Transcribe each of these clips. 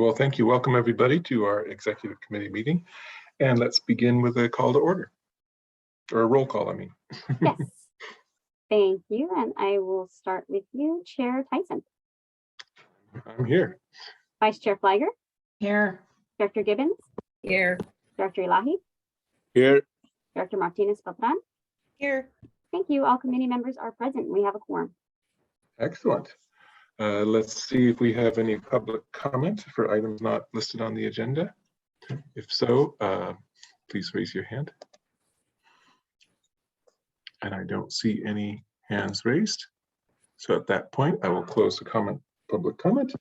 Well, thank you. Welcome everybody to our executive committee meeting. And let's begin with a call to order, or a roll call, I mean. Yes, thank you. And I will start with you, Chair Tyson. I'm here. Vice Chair Flagger. Here. Director Gibbons. Here. Director Elahi. Here. Director Martinez Beltane. Here. Thank you. All committee members are present. We have a quorum. Excellent. Let's see if we have any public comment for items not listed on the agenda. If so, please raise your hand. And I don't see any hands raised. So at that point, I will close the public comment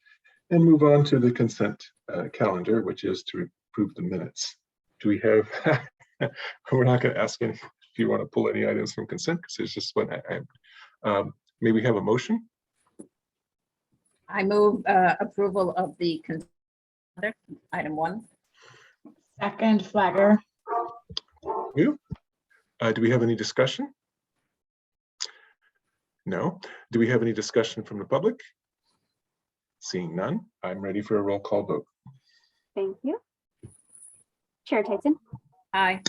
and move on to the consent calendar, which is to approve the minutes. Do we have, we're not going to ask if you want to pull any items from consent, because there's just one. May we have a motion? I move approval of the consent item 1. Second, Flagger. Thank you. Do we have any discussion? No. Do we have any discussion from the public? Seeing none, I'm ready for a roll call vote. Thank you. Chair Tyson. Aye.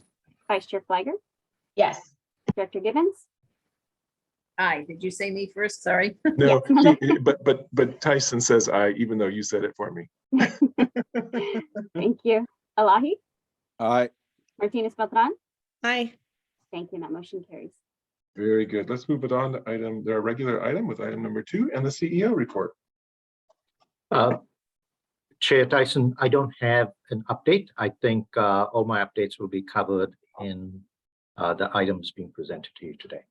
Vice Chair Flagger. Yes. Director Gibbons. Aye. Did you say me first? Sorry. No, but Tyson says aye, even though you said it for me. Thank you. Elahi. Aye. Martinez Beltane. Aye. Thank you. That motion carries. Very good. Let's move it on to their regular item with item number 2 and the CEO report. Chair Tyson, I don't have an update. I think all my updates will be covered in the items being presented to you today.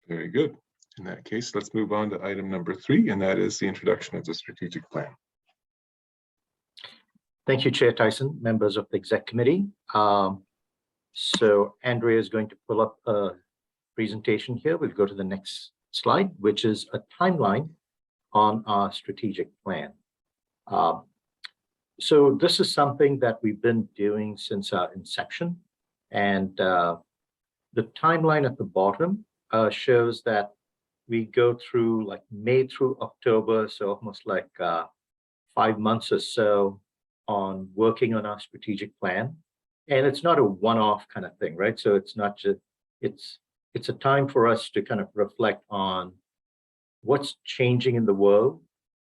Very good. In that case, let's move on to item number 3, and that is the introduction of the strategic plan. Thank you, Chair Tyson, members of the exec committee. So Andrea is going to pull up a presentation here. We'll go to the next slide, which is a timeline on our strategic plan. So this is something that we've been doing since our inception. And the timeline at the bottom shows that we go through like May through October, so almost like 5 months or so on working on our strategic plan. And it's not a one-off kind of thing, right? So it's not just, it's a time for us to kind of reflect on what's changing in the world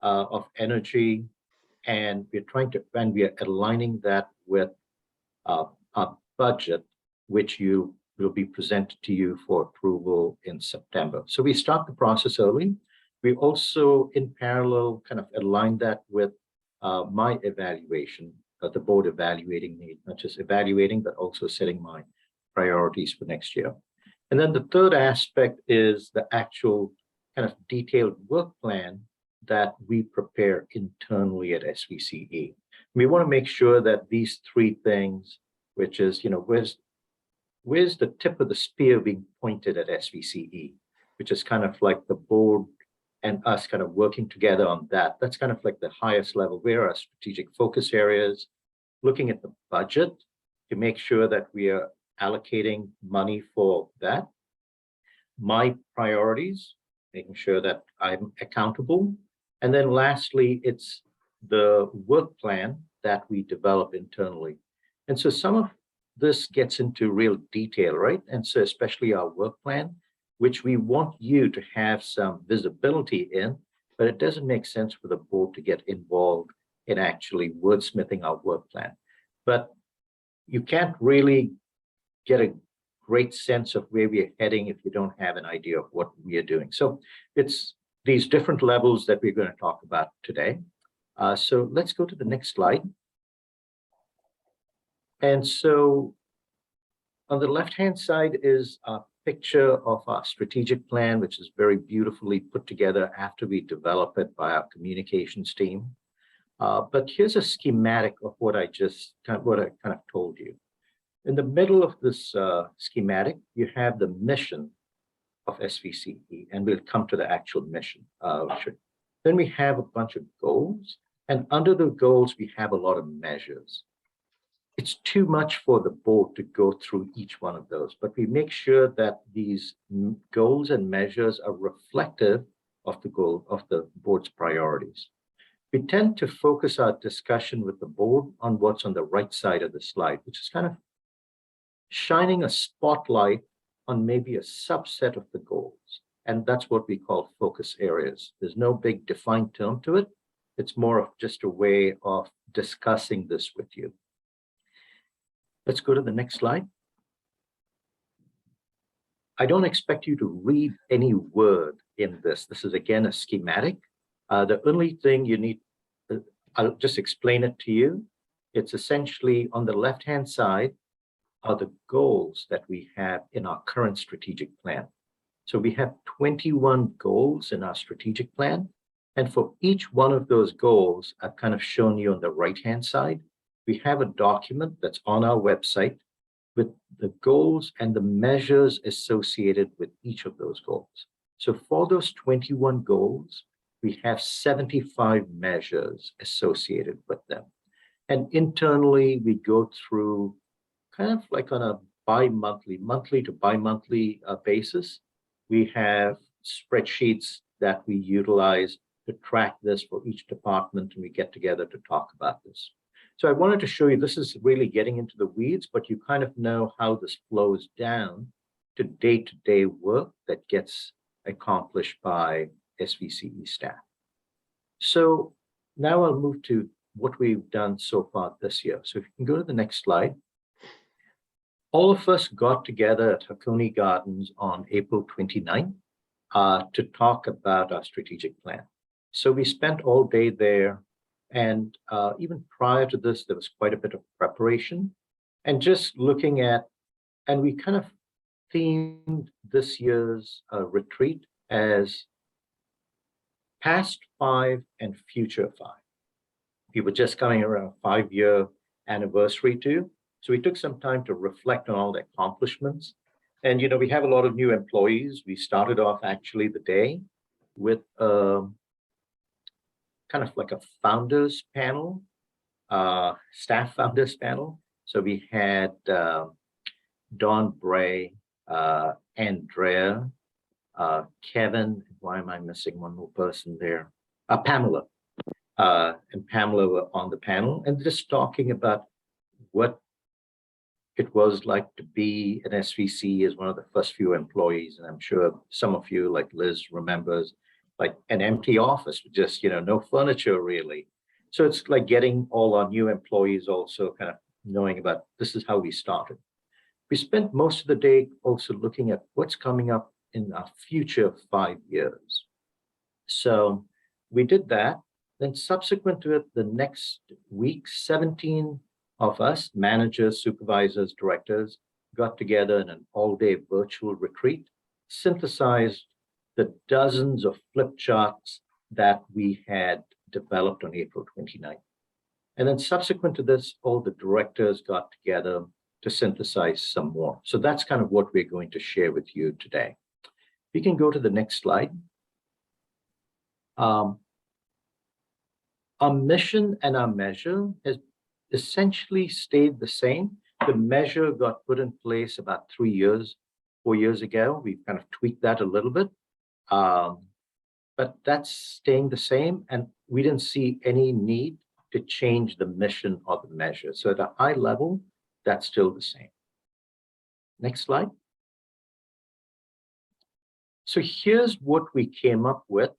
of energy, and we are aligning that with our budget, which will be presented to you for approval in September. So we start the process early. We also, in parallel, kind of align that with my evaluation, the board evaluating me, not just evaluating, but also setting my priorities for next year. And then the third aspect is the actual kind of detailed work plan that we prepare internally at SVCE. We want to make sure that these 3 things, which is, where's the tip of the spear being pointed at SVCE, which is kind of like the board and us kind of working together on that. That's kind of like the highest level. Where are our strategic focus areas? Looking at the budget to make sure that we are allocating money for that. My priorities, making sure that I'm accountable. And then lastly, it's the work plan that we develop internally. And so some of this gets into real detail, right? And so especially our work plan, which we want you to have some visibility in, but it doesn't make sense for the board to get involved in actually wordsmithing our work plan. But you can't really get a great sense of where we are heading if you don't have an idea of what we are doing. So it's these different levels that we're going to talk about today. So let's go to the next slide. And so on the left-hand side is a picture of our strategic plan, which is very beautifully put together after we develop it by our communications team. But here's a schematic of what I kind of told you. In the middle of this schematic, you have the mission of SVCE, and we'll come to the actual mission. Then we have a bunch of goals, and under the goals, we have a lot of measures. It's too much for the board to go through each one of those, but we make sure that these goals and measures are reflective of the goal of the board's priorities. we tend to focus our discussion with the board on what's on the right side of the slide, which is kind of shining a spotlight on maybe a subset of the goals. And that's what we call focus areas. There's no big defined term to it. It's more of just a way of discussing this with you. Let's go to the next slide. I don't expect you to read any word in this. This is again a schematic. The only thing you need, I'll just explain it to you. It's essentially on the left-hand side are the goals that we have in our current strategic plan. So we have 21 goals in our strategic plan. And for each one of those goals, I've kind of shown you on the right-hand side, we have a document that's on our website with the goals and the measures associated with each of those goals. So for those 21 goals, we have 75 measures associated with them. And internally, we go through kind of like on a monthly to bi-monthly basis. We have spreadsheets that we utilize to track this for each department, and we get together to talk about this. So I wanted to show you, this is really getting into the weeds, but you kind of know how this flows down to day-to-day work that gets accomplished by SVCE staff. So now I'll move to what we've done so far this year. So if you can go to the next slide. All of us got together at Hakone Gardens on April 29th to talk about our strategic plan. So we spent all day there, and even prior to this, there was quite a bit of preparation and just looking at, and we kind of themed this year's retreat as past 5 and future 5. We were just coming around a 5-year anniversary too. So we took some time to reflect on all the accomplishments. And, you know, we have a lot of new employees. We started off actually the day with kind of like a founders panel, staff founders panel. So we had Dawn Bray, Andrea, Kevin, why am I missing one more person there? Pamela, and Pamela were on the panel and just talking about what it was like to be an SVC as one of the first few employees. And I'm sure some of you, like Liz, remembers like an empty office with just, you know, no furniture really. So it's like getting all our new employees also kind of knowing about this is how we started. We spent most of the day also looking at what's coming up in our future 5 years. So we did that. Then subsequent to it, the next week, 17 of us, managers, supervisors, directors, got together in an all-day virtual retreat, synthesized the dozens of flip charts that we had developed on April 29th. And then subsequent to this, all the directors got together to synthesize some more. So that's kind of what we're going to share with you today. We can go to the next slide. Our mission and our measure has essentially stayed the same. The measure got put in place about 4 years ago. We've kind of tweaked that a little bit, but that's staying the same. And we didn't see any need to change the mission or the measure. So at a high level, that's still the same. Next slide. So here's what we came up with,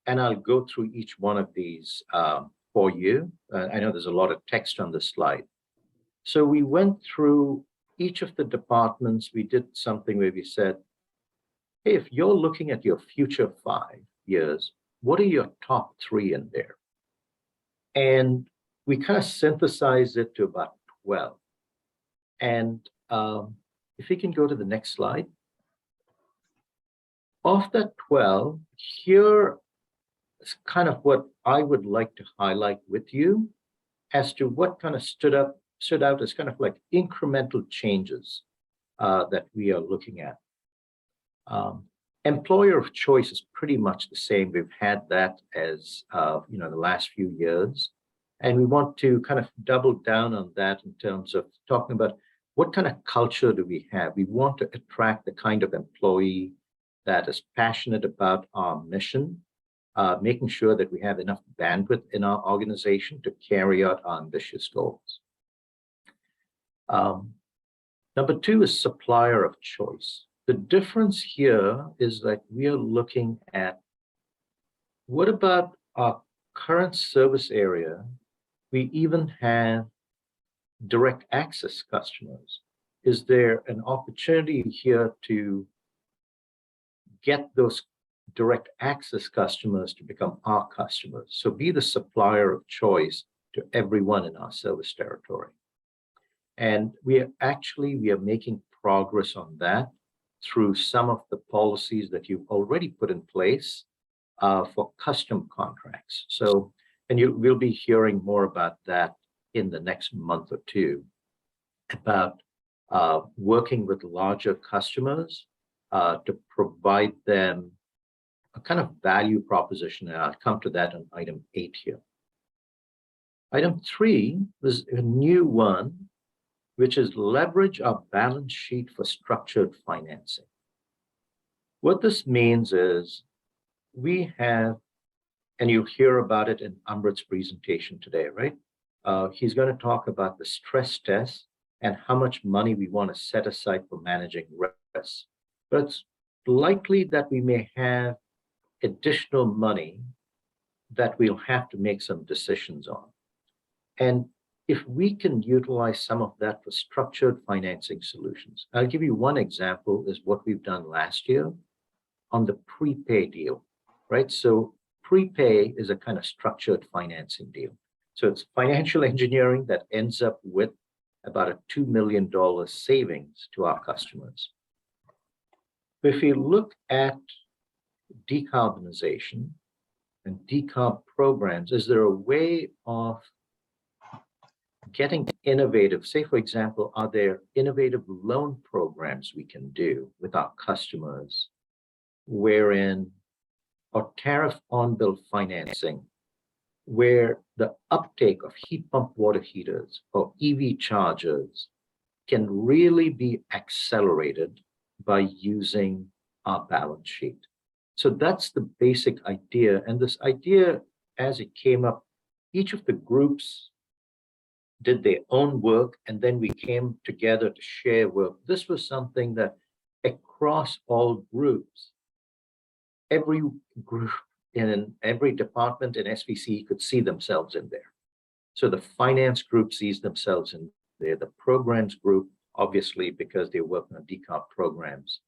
and I'll go through each one of these for you. I know there's a lot of text on this slide. So we went through each of the departments. We did something where we said, hey, if you're looking at your future 5 years, what are your top 3 in there? And we kind of synthesized it to about 12. And if we can go to the next slide. Of that 12, here is kind of what I would like to highlight with you as to what kind of stood out as kind of like incremental changes that we are looking at. Employer of choice is pretty much the same. We've had that as you know, the last few years, and we want to kind of double down on that in terms of talking about what kind of culture do we have. We want to attract the kind of employee that is passionate about our mission, making sure that we have enough bandwidth in our organization to carry out our ambitious goals. Number two is supplier of choice. The difference here is that we are looking at what about our current service area? We even have direct access customers. Is there an opportunity here to get those direct access customers to become our customers? So be the supplier of choice to everyone in our service territory. And we are making progress on that through some of the policies that you've already put in place for custom contracts. So, and we'll be hearing more about that in the next month or two, about working with larger customers to provide them a kind of value proposition. And I'll come to that in item 8 here. Item 3 was a new one, which is leverage our balance sheet for structured financing. What this means is we have, and you'll hear about it in Amrit's presentation today, right? He's going to talk about the stress test and how much money we want to set aside for managing risk. But it's likely that we may have additional money that we'll have to make some decisions on. And if we can utilize some of that for structured financing solutions, I'll give you one example is what we've done last year on the prepay deal, right? So prepay is a kind of structured financing deal. So it's financial engineering that ends up with about a $2 million savings to our customers. If you look at decarbonization and decarb programs, is there a way of getting innovative? Say, for example, are there innovative loan programs we can do with our customers wherein, or tariff on-bill financing, where the uptake of heat pump water heaters or EV chargers can really be accelerated by using our balance sheet. So that's the basic idea. And this idea, as it came up, each of the groups did their own work, and then we came together to share work. This was something that across all groups, every group in every department in SVCE could see themselves in there. So the finance group sees themselves in there, the programs group, obviously, because they're working on decarb programs,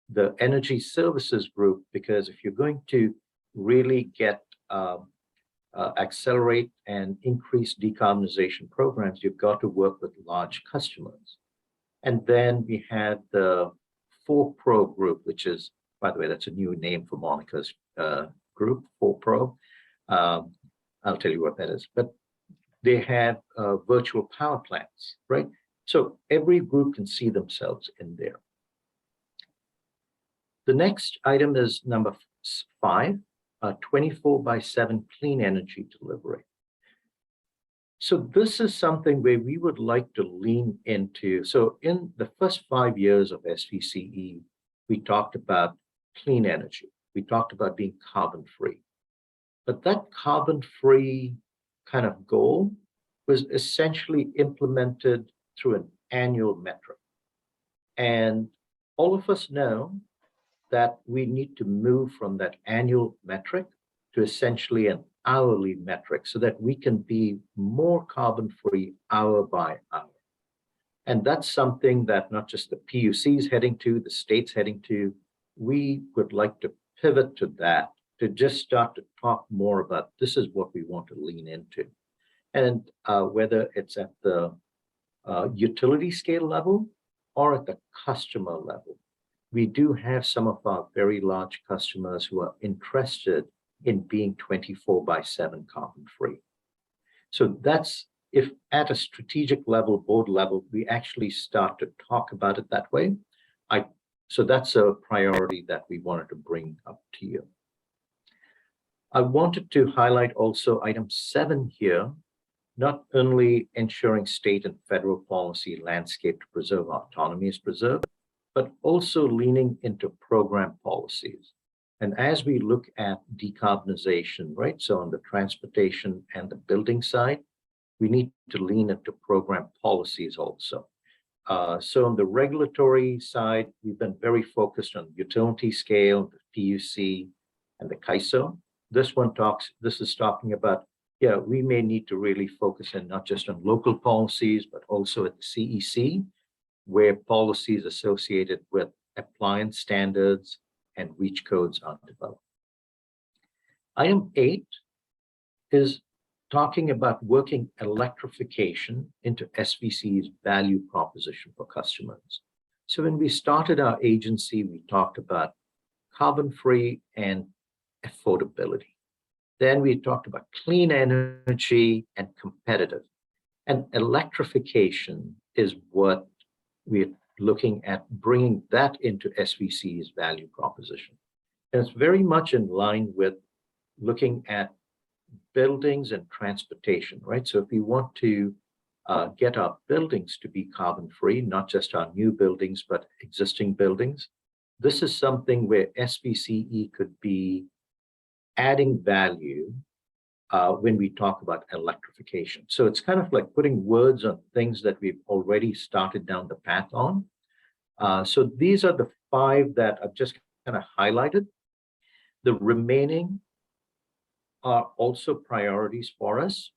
the energy services group, because if you're going to really get accelerate and increase decarbonization programs, you've got to work with large customers. And then we had the 4Pro group, which is, by the way, that's a new name for Monica's group, 4Pro. I'll tell you what that is. But they have virtual power plants, right? So every group can see themselves in there. The next item is number 5, 24/7 clean energy delivery. So this is something where we would like to lean into. So in the first 5 years of SVCE, we talked about clean energy. We talked about being carbon free. But that carbon free kind of goal was essentially implemented through an annual metric. And all of us know that we need to move from that annual metric to essentially an hourly metric so that we can be more carbon free hour by hour. And that's something that not just the PUC is heading to, the state's heading to. We would like to pivot to that, to just start to talk more about this is what we want to lean into. And whether it's at the utility scale level or at the customer level, we do have some of our very large customers who are interested in being 24/7 carbon free. So that's, if at a strategic level, board level, we actually start to talk about it that way. So that's a priority that we wanted to bring up to you. I wanted to highlight also item 7 here, not only ensuring state and federal policy landscape to preserve autonomy is preserved, but also leaning into program policies. And as we look at decarbonization, right? So on the transportation and the building side, we need to lean into program policies also. So on the regulatory side, we've been very focused on utility scale, the PUC, and the CAISO. This is talking about, yeah, we may need to really focus in not just on local policies, but also at the CEC, where policies associated with appliance standards and REACH codes are developed. Item 8 is talking about working electrification into SVCE's value proposition for customers. So when we started our agency, we talked about carbon-free and affordability. Then we talked about clean energy and competitive. And electrification is what we're looking at, bringing that into SVCE's value proposition. And it's very much in line with looking at buildings and transportation, right? So if we want to get our buildings to be carbon-free, not just our new buildings, but existing buildings, this is something where SVCE could be adding value when we talk about electrification. So it's kind of like putting words on things that we've already started down the path on. So these are the 5 that I've just kind of highlighted. The remaining are also priorities for us.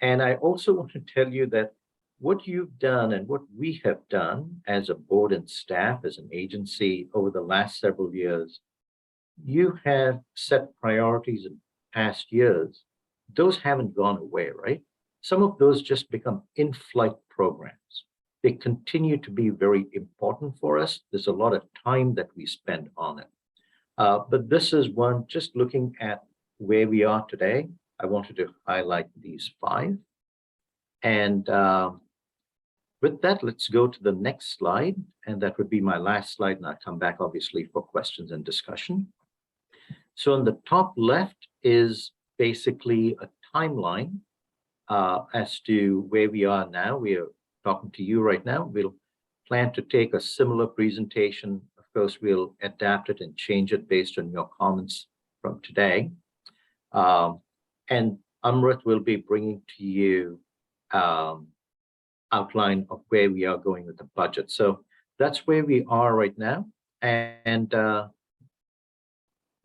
And I also want to tell you that what you've done and what we have done as a board and staff, as an agency over the last several years, you have set priorities in past years. Those haven't gone away, right? Some of those just become in-flight programs. They continue to be very important for us. There's a lot of time that we spend on it. But this is one, just looking at where we are today, I wanted to highlight these 5. And with that, let's go to the next slide. And that would be my last slide. And I'll come back, obviously, for questions and discussion. So on the top left is basically a timeline as to where we are now. We are talking to you right now. We'll plan to take a similar presentation. Of course, we'll adapt it and change it based on your comments from today. And Amrit will be bringing to you outline of where we are going with the budget. So that's where we are right now. And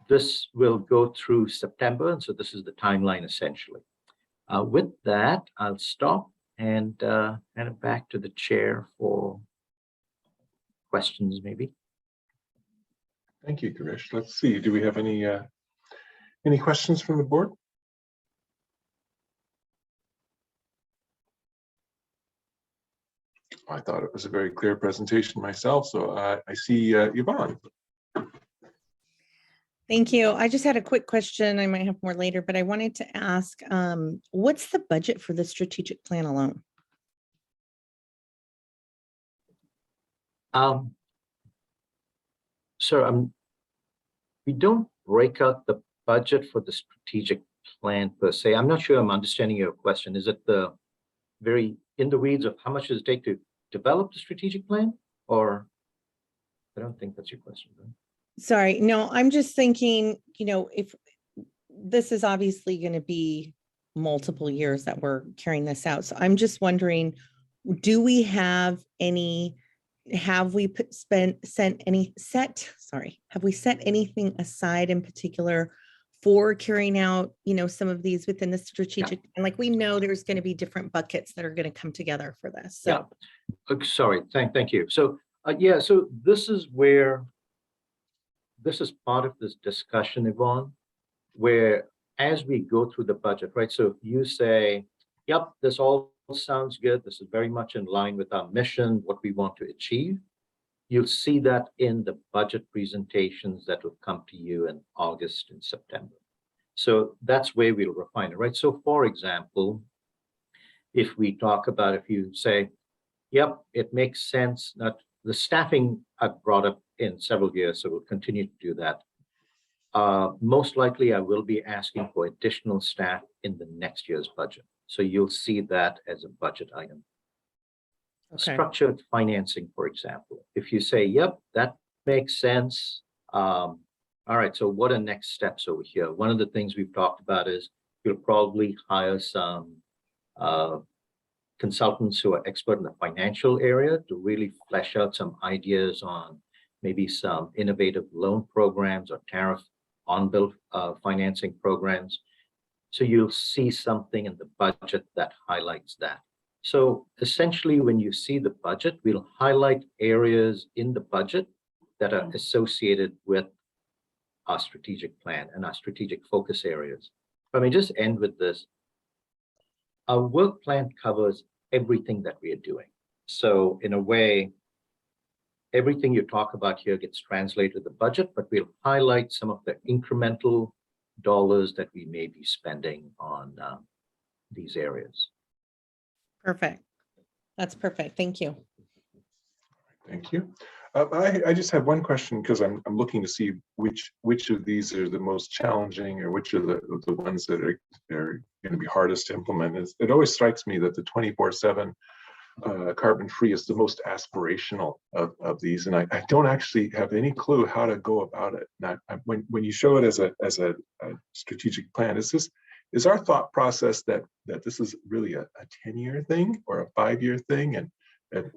this will go through September. And so this is the timeline essentially. With that, I'll stop and hand it back to the chair for questions, maybe. Thank you, Girish. Let's see, do we have any questions from the board? I thought it was a very clear presentation myself, so I see Yvonne. Thank you. I just had a quick question. I might have more later, but I wanted to ask, what's the budget for the strategic plan alone? So we don't break out the budget for the strategic plan per se. I'm not sure I'm understanding your question. Is it the very in the weeds of how much does it take to develop the strategic plan? Or I don't think that's your question, right? Sorry, no, I'm just thinking, if this is obviously going to be multiple years that we're carrying this out. So I'm just wondering, do we have any, have we set anything aside in particular for carrying out, some of these within the strategic, and like we know there's going to be different buckets that are going to come together for this. So sorry, thank you. So yeah, so this is where this is part of this discussion, Yvonne, where as we go through the budget, right? So if you say, yep, this all sounds good, this is very much in line with our mission, what we want to achieve, you'll see that in the budget presentations that will come to you in August and September. So that's where we'll refine it, right? So for example, if we talk about, if you say, yep, it makes sense, that the staffing I've brought up in several years, so we'll continue to do that. Most likely I will be asking for additional staff in the next year's budget. So you'll see that as a budget item. Okay. Structured financing, for example, if you say, yep, that makes sense. All right, so what are next steps over here? One of the things we've talked about is you'll probably hire some consultants who are expert in the financial area to really flesh out some ideas on maybe some innovative loan programs or tariff on-bill financing programs. So you'll see something in the budget that highlights that. So essentially, when you see the budget, we'll highlight areas in the budget that are associated with our strategic plan and our strategic focus areas. Let me just end with this. Our work plan covers everything that we are doing. So in a way, everything you talk about here gets translated to the budget, but we'll highlight some of the incremental dollars that we may be spending on these areas. Perfect. That's perfect. Thank you. Thank you. I just have one question because I'm looking to see which of these are the most challenging or which are the ones that are going to be hardest to implement. It always strikes me that the 24/7 carbon free is the most aspirational of these, and I don't actually have any clue how to go about it. And when you show it as a strategic plan, is our thought process that this is really a 10-year thing or a 5-year thing, and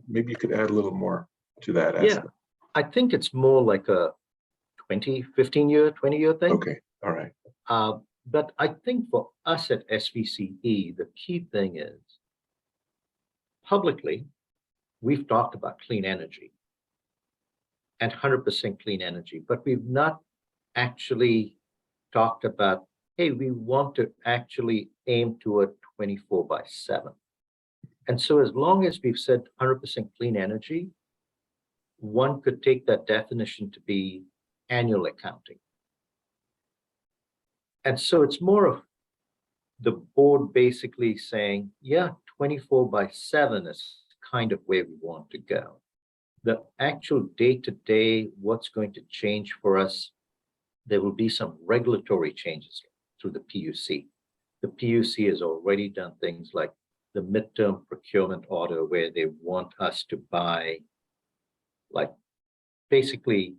maybe you could add a little more to that aspect. Yeah, I think it's more like a 15-year, 20-year thing. Okay, all right. But I think for us at SVCE, the key thing is publicly, we've talked about clean energy and 100% clean energy, but we've not actually talked about, hey, we want to actually aim toward 24/7. And so as long as we've said 100% clean energy, one could take that definition to be annual accounting. And so it's more of the board basically saying, yeah, 24/7 is kind of where we want to go. The actual day-to-day, what's going to change for us, there will be some regulatory changes through the PUC. The PUC has already done things like the midterm procurement order where they want us to buy, like, basically,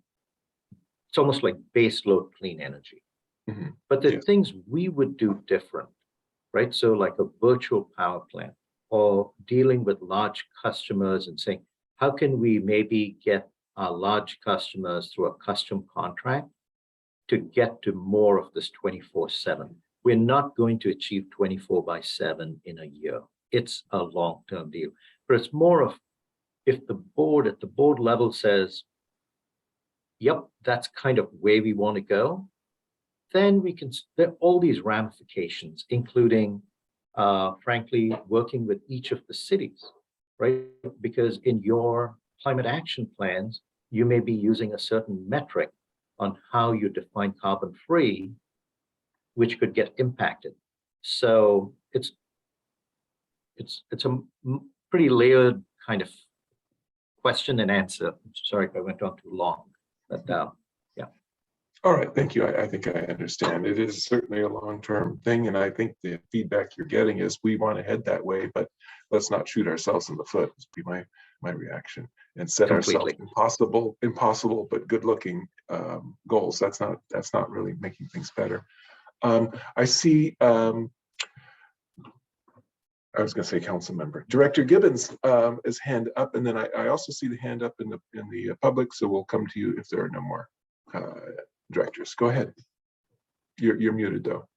it's almost like baseload clean energy. Mhm. But there are Yes. things we would do different, right? So like a virtual power plant or dealing with large customers and saying, how can we maybe get our large customers through a custom contract to get to more of this 24/7? We're not going to achieve 24/7 in a year. It's a long-term deal, but it's more of if the board at the board level says, yep, that's kind of where we want to go, then we can, there are all these ramifications, including, frankly, working with each of the cities, right? Because in your climate action plans, you may be using a certain metric on how you define carbon free, which could get impacted. So it's a pretty layered kind of question and answer. Sorry if I went on too long, but yeah. All right, thank you. I think I understand. It is certainly a long-term thing, and I think the feedback you're getting is we want to head that way, but let's not shoot ourselves in the foot. Would be my reaction, and set ourselves impossible but good-looking goals. That's not really making things better. I see. I was going to say council member. Director Gibbons is hand up, and then I also see the hand up in the public, so we'll come to you if there are no more directors. Go ahead. You're muted though.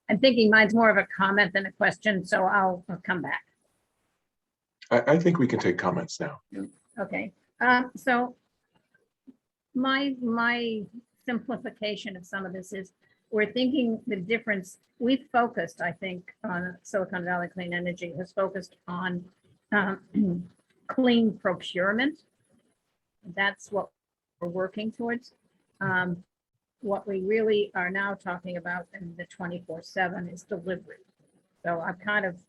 I'm thinking mine's more of a comment than a question, so I'll come back. I think we can take comments now. Okay, so my simplification of some of this is we're thinking the difference. We've focused, I think, on Silicon Valley Clean Energy has focused on clean procurement. That's what we're working towards. What we really are now talking about in the 24/7 is delivery. So I've kind of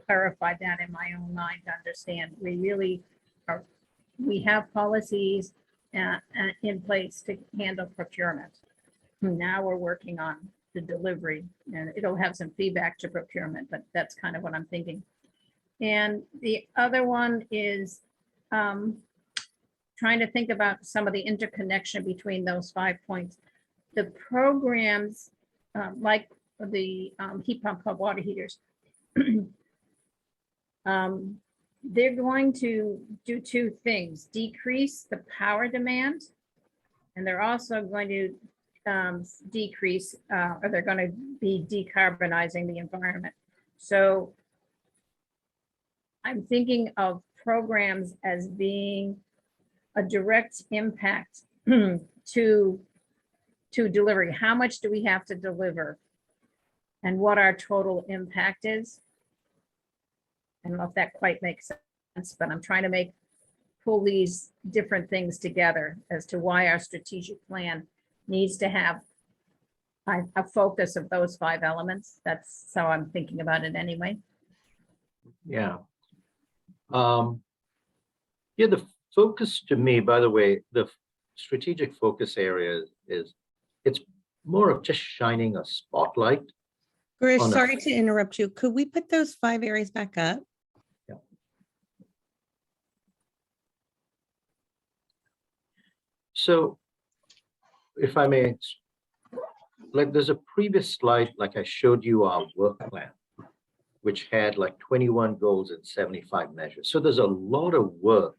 clarified that in my own mind to understand we really are, we have policies in place to handle procurement. Now we're working on the delivery, and it'll have some feedback to procurement, but that's kind of what I'm thinking. And the other one is trying to think about some of the interconnection between those 5 points. The programs, like the heat pump hot water heaters, they're going to do two things: decrease the power demand, and they're also going to decrease, or they're going to be decarbonizing the environment. So I'm thinking of programs as being a direct impact to delivery. How much do we have to deliver? And what our total impact is? I don't know if that quite makes sense, but I'm trying to pull these different things together as to why our strategic plan needs to have a focus of those 5 elements. That's how I'm thinking about it anyway. Yeah. Yeah, the focus to me, by the way, the strategic focus area is it's more of just shining a spotlight. Girish, on a- sorry to interrupt you. Could we put those 5 areas back up? So if I may, like there's a previous slide, like I showed you our work plan, which had like 21 goals and 75 measures. So there's a lot of work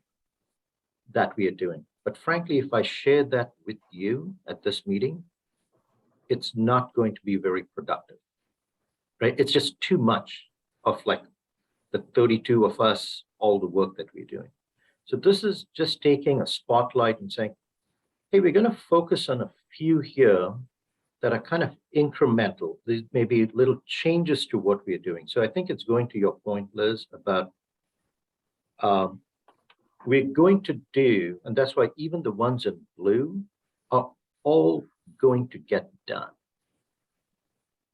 that we are doing. But frankly, if I share that with you at this meeting, it's not going to be very productive, right? It's just too much of like the 32 of us, all the work that we're doing. So this is just taking a spotlight and saying, hey, we're going to focus on a few here that are kind of incremental. These may be little changes to what we're doing. So I think it's going to your point, Liz, about we're going to do, and that's why even the ones in blue are all going to get done.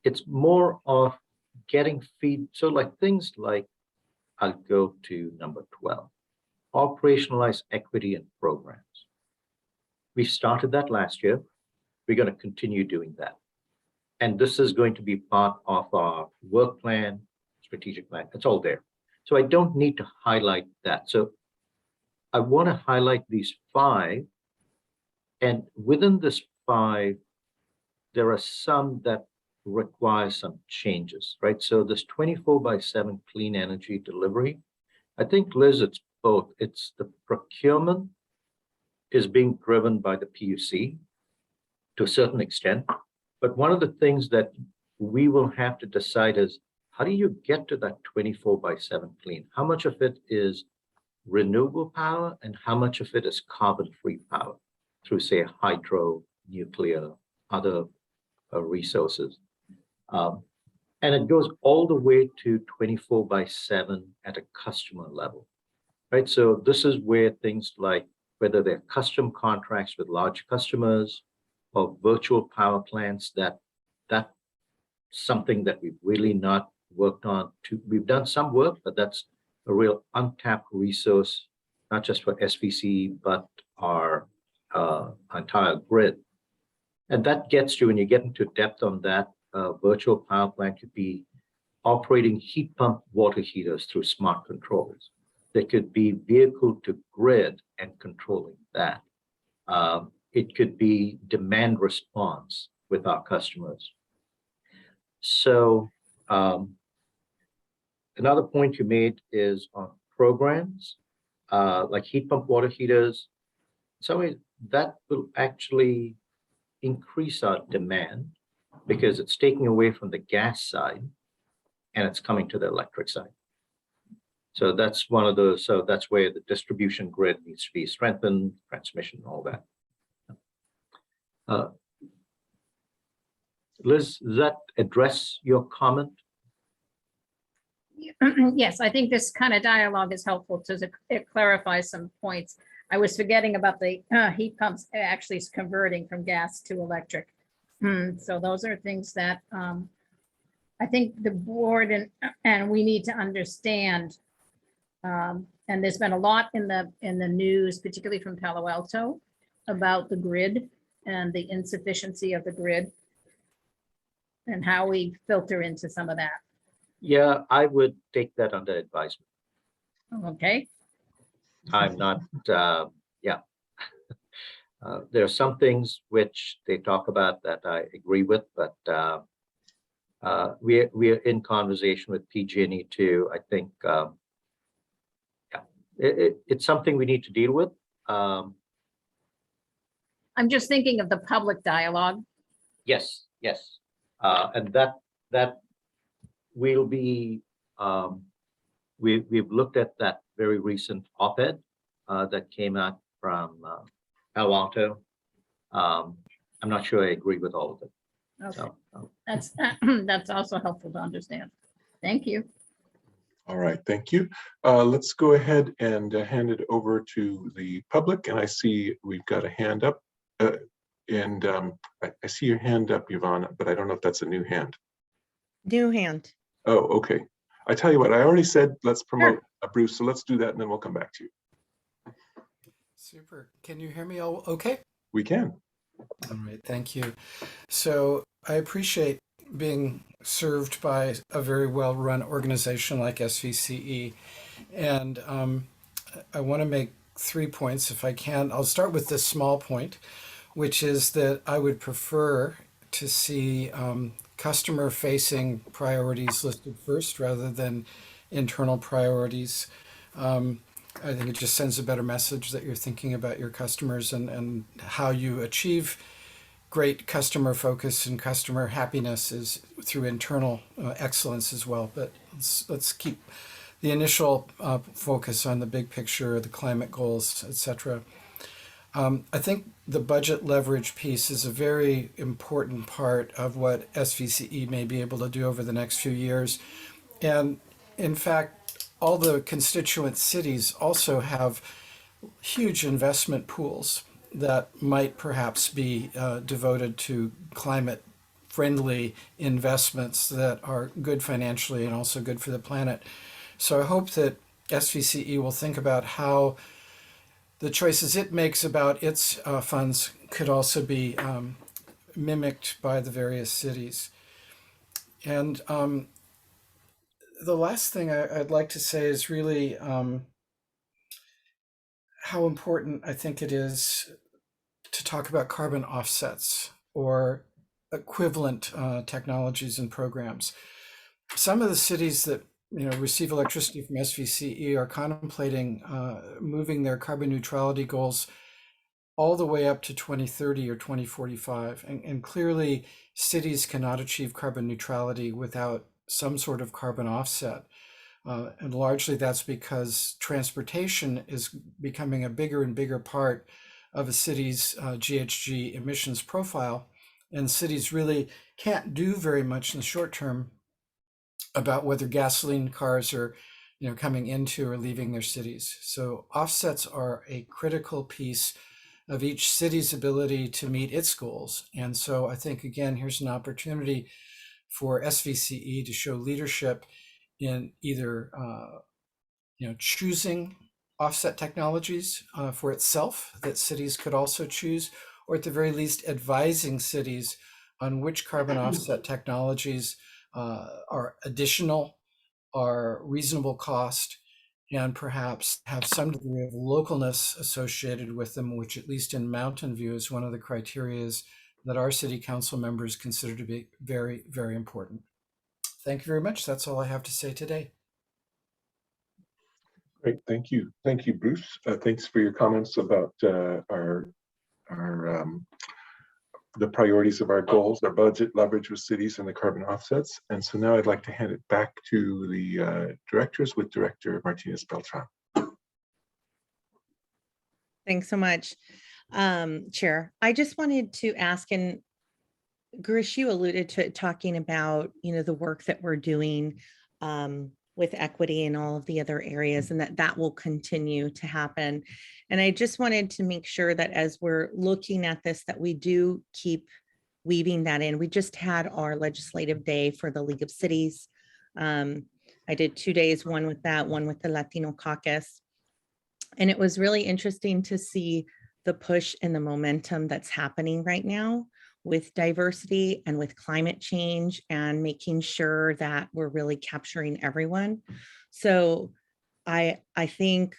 It's more of getting feed. So like things like, I'll go to number 12, operationalize equity in programs. We started that last year. We're going to continue doing that. And this is going to be part of our work plan, strategic plan. It's all there. So I don't need to highlight that. So I want to highlight these 5. And within this 5, there are some that require some changes, right? So this 24/7 clean energy delivery, I think, Liz, it's both. It's the procurement is being driven by the PUC to a certain extent. But one of the things that we will have to decide is, how do you get to that 24/7 clean? How much of it is renewable power and how much of it is carbon-free power through, say, hydro, nuclear, other resources? And it goes all the way to 24/7 at a customer level, right? So this is where things like, whether they're custom contracts with large customers or virtual power plants, that's something that we've really not worked on. We've done some work, but that's a real untapped resource, not just for SVCE, but our entire grid. And that gets to, when you get into depth on that, virtual power plant could be operating heat pump water heaters through smart controls. There could be vehicle to grid and controlling that. It could be demand response with our customers. So another point you made is on programs, like heat pump water heaters. So that will actually increase our demand because it's taking away from the gas side and it's coming to the electric side. So that's one of those, so that's where the distribution grid needs to be strengthened, transmission, all that. Liz, does that address your comment? Yes, I think this kind of dialogue is helpful to it clarifies some points. I was forgetting about the heat pumps actually converting from gas to electric. So those are things that I think the board and we need to understand. And there's been a lot in the news, particularly from Palo Alto, about the grid and the insufficiency of the grid and how we filter into some of that. Yeah, I would take that under advisement. Okay. I'm not, yeah. There are some things which they talk about that I agree with, but we're in conversation with PG&E too. I think, yeah, it's something we need to deal with. I'm just thinking of the public dialogue. Yes, yes. And that will be, we've looked at that very recent op-ed that came out from Palo Alto. I'm not sure I agree with all of it. Okay, So, that's, that's also helpful to understand. Thank you. All right, thank you. Let's go ahead and hand it over to the public. And I see we've got a hand up. And I see your hand up, Yvonne, but I don't know if that's a new hand. New hand. Oh, okay. I tell you what, I already said, let's promote Bruce, so let's do that and then we'll come back to you. Super. Can you hear me all okay? We can. All right, thank you. So I appreciate being served by a very well-run organization like SVCE. And I want to make 3 points if I can. I'll start with this small point, which is that I would prefer to see customer-facing priorities listed first rather than internal priorities. I think it just sends a better message that you're thinking about your customers and how you achieve great customer focus and customer happiness is through internal excellence as well. But let's keep the initial focus on the big picture, the climate goals, etc. I think the budget leverage piece is a very important part of what SVCE may be able to do over the next few years. And in fact, all the constituent cities also have huge investment pools that might perhaps be devoted to climate friendly investments that are good financially and also good for the planet. So I hope that SVCE will think about how the choices it makes about its funds could also be mimicked by the various cities. And the last thing I'd like to say is really how important I think it is to talk about carbon offsets or equivalent technologies and programs. Some of the cities that receive electricity from SVCE are contemplating moving their carbon neutrality goals all the way up to 2030 or 2045. And clearly, cities cannot achieve carbon neutrality without some sort of carbon offset. And largely that's because transportation is becoming a bigger and bigger part of a city's GHG emissions profile. And cities really can't do very much in the short term about whether gasoline cars are coming into or leaving their cities. So offsets are a critical piece of each city's ability to meet its goals. And so I think, again, here's an opportunity for SVCE to show leadership in either choosing offset technologies for itself that cities could also choose, or at the very least advising cities on which carbon offset technologies are additional, are reasonable cost, and perhaps have some degree of localness associated with them, which at least in Mountain View is one of the criteria that our city council members consider to be very, very important. Thank you very much. That's all I have to say today. Great, thank you. Thank you, Bruce. Thanks for your comments about the priorities of our goals, our budget leverage with cities and the carbon offsets. And so now I'd like to hand it back to the directors with Director Martinez Beltane. Thanks so much, Chair. I just wanted to ask, and Girish, you alluded to it, talking about, the work that we're doing with equity and all of the other areas, and that will continue to happen. And I just wanted to make sure that as we're looking at this, that we do keep weaving that in. We just had our legislative day for the League of Cities. I did 2 days, one with that, one with the Latino caucus. And it was really interesting to see the push and the momentum that's happening right now with diversity and with climate change and making sure that we're really capturing everyone. So I think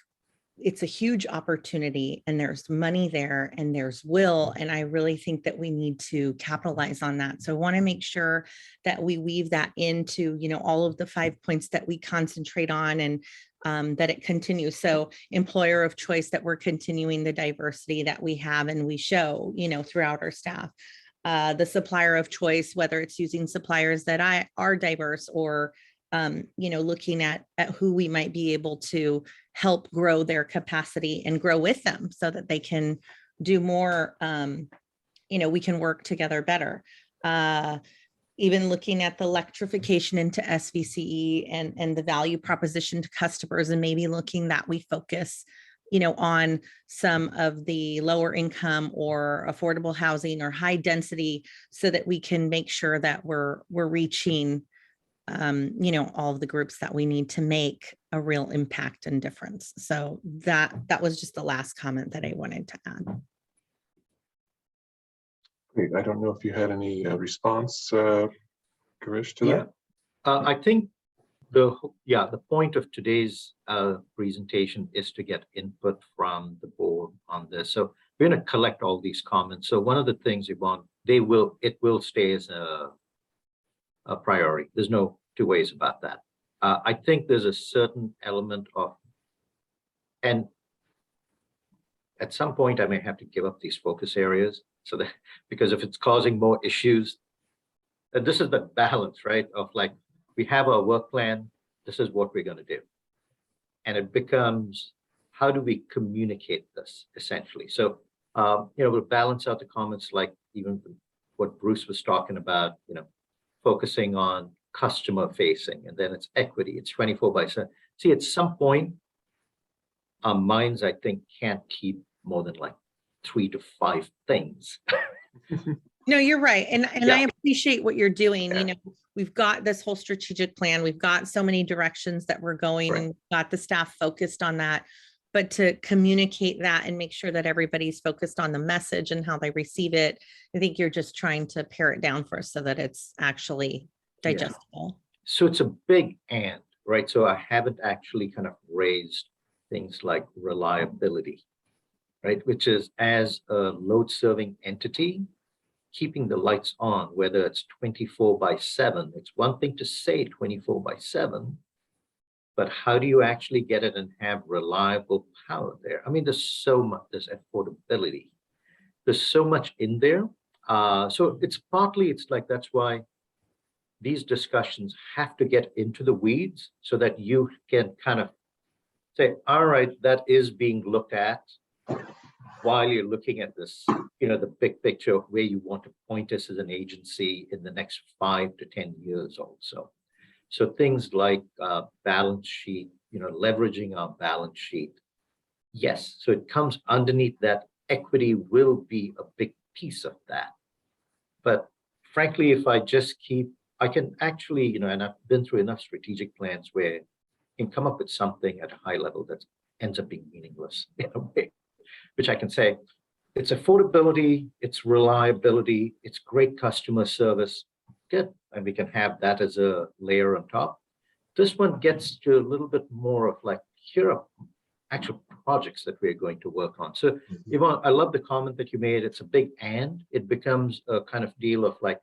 it's a huge opportunity and there's money there and there's will. And I really think that we need to capitalize on that. So I want to make sure that we weave that into, all of the 5 points that we concentrate on, and that it continues. So employer of choice, that we're continuing the diversity that we have and we show, throughout our staff. The supplier of choice, whether it's using suppliers that are diverse, or looking at who we might be able to help grow their capacity and grow with them so that they can do more, we can work together better. Even looking at the electrification into SVCE and the value proposition to customers, and maybe looking that we focus on some of the lower income or affordable housing or high density, so that we can make sure that we're reaching all of the groups that we need to make a real impact and difference. So that was just the last comment that I wanted to add. Great. I don't know if you had any response, Girish, to that? I think the point of today's presentation is to get input from the board on this. So we're going to collect all these comments. So one of the things, Yvonne, it will stay as a priority. There's no two ways about that. I think there's a certain element of, and at some point I may have to give up these focus areas, so that, because if it's causing more issues, and this is the balance, right? Of like, we have our work plan, this is what we're going to do. And it becomes, how do we communicate this essentially? So, we'll balance out the comments, like even what Bruce was talking about, focusing on customer facing, and then it's equity, it's 24/7. See, at some point, our minds, I think, can't keep more than like 3 to 5 things. No, you're right. And Yeah. I appreciate what you're doing. Yeah. We've got this whole strategic plan. We've got so many directions that we're going, Right. and we've got the staff focused on that. But to communicate that and make sure that everybody's focused on the message and how they receive it, I think you're just trying to pare it down for us so that it's actually Yeah. digestible. So it's a big and, right? So I haven't actually kind of raised things like reliability, right? Which is, as a load serving entity, keeping the lights on, whether it's 24/7. It's one thing to say 24/7, but how do you actually get it and have reliable power there? I mean, there's so much, there's affordability. There's so much in there. So it's like, that's why these discussions have to get into the weeds, so that you can kind of say, all right, that is being looked at, while you're looking at this, the big picture of where you want to point us as an agency in the next 5 to 10 years also. So things like balance sheet, leveraging our balance sheet. Yes, so it comes underneath that. Equity will be a big piece of that. But frankly, if I just I can actually, and I've been through enough strategic plans where you can come up with something at a high level that ends up being meaningless in a way, which I can say, it's affordability, it's reliability, it's great customer service, good. And we can have that as a layer on top. This one gets to a little bit more of like, here are actual projects that we're going to work on. So Yvonne, I love the comment that you made. It's a big and. It becomes a kind of deal of like,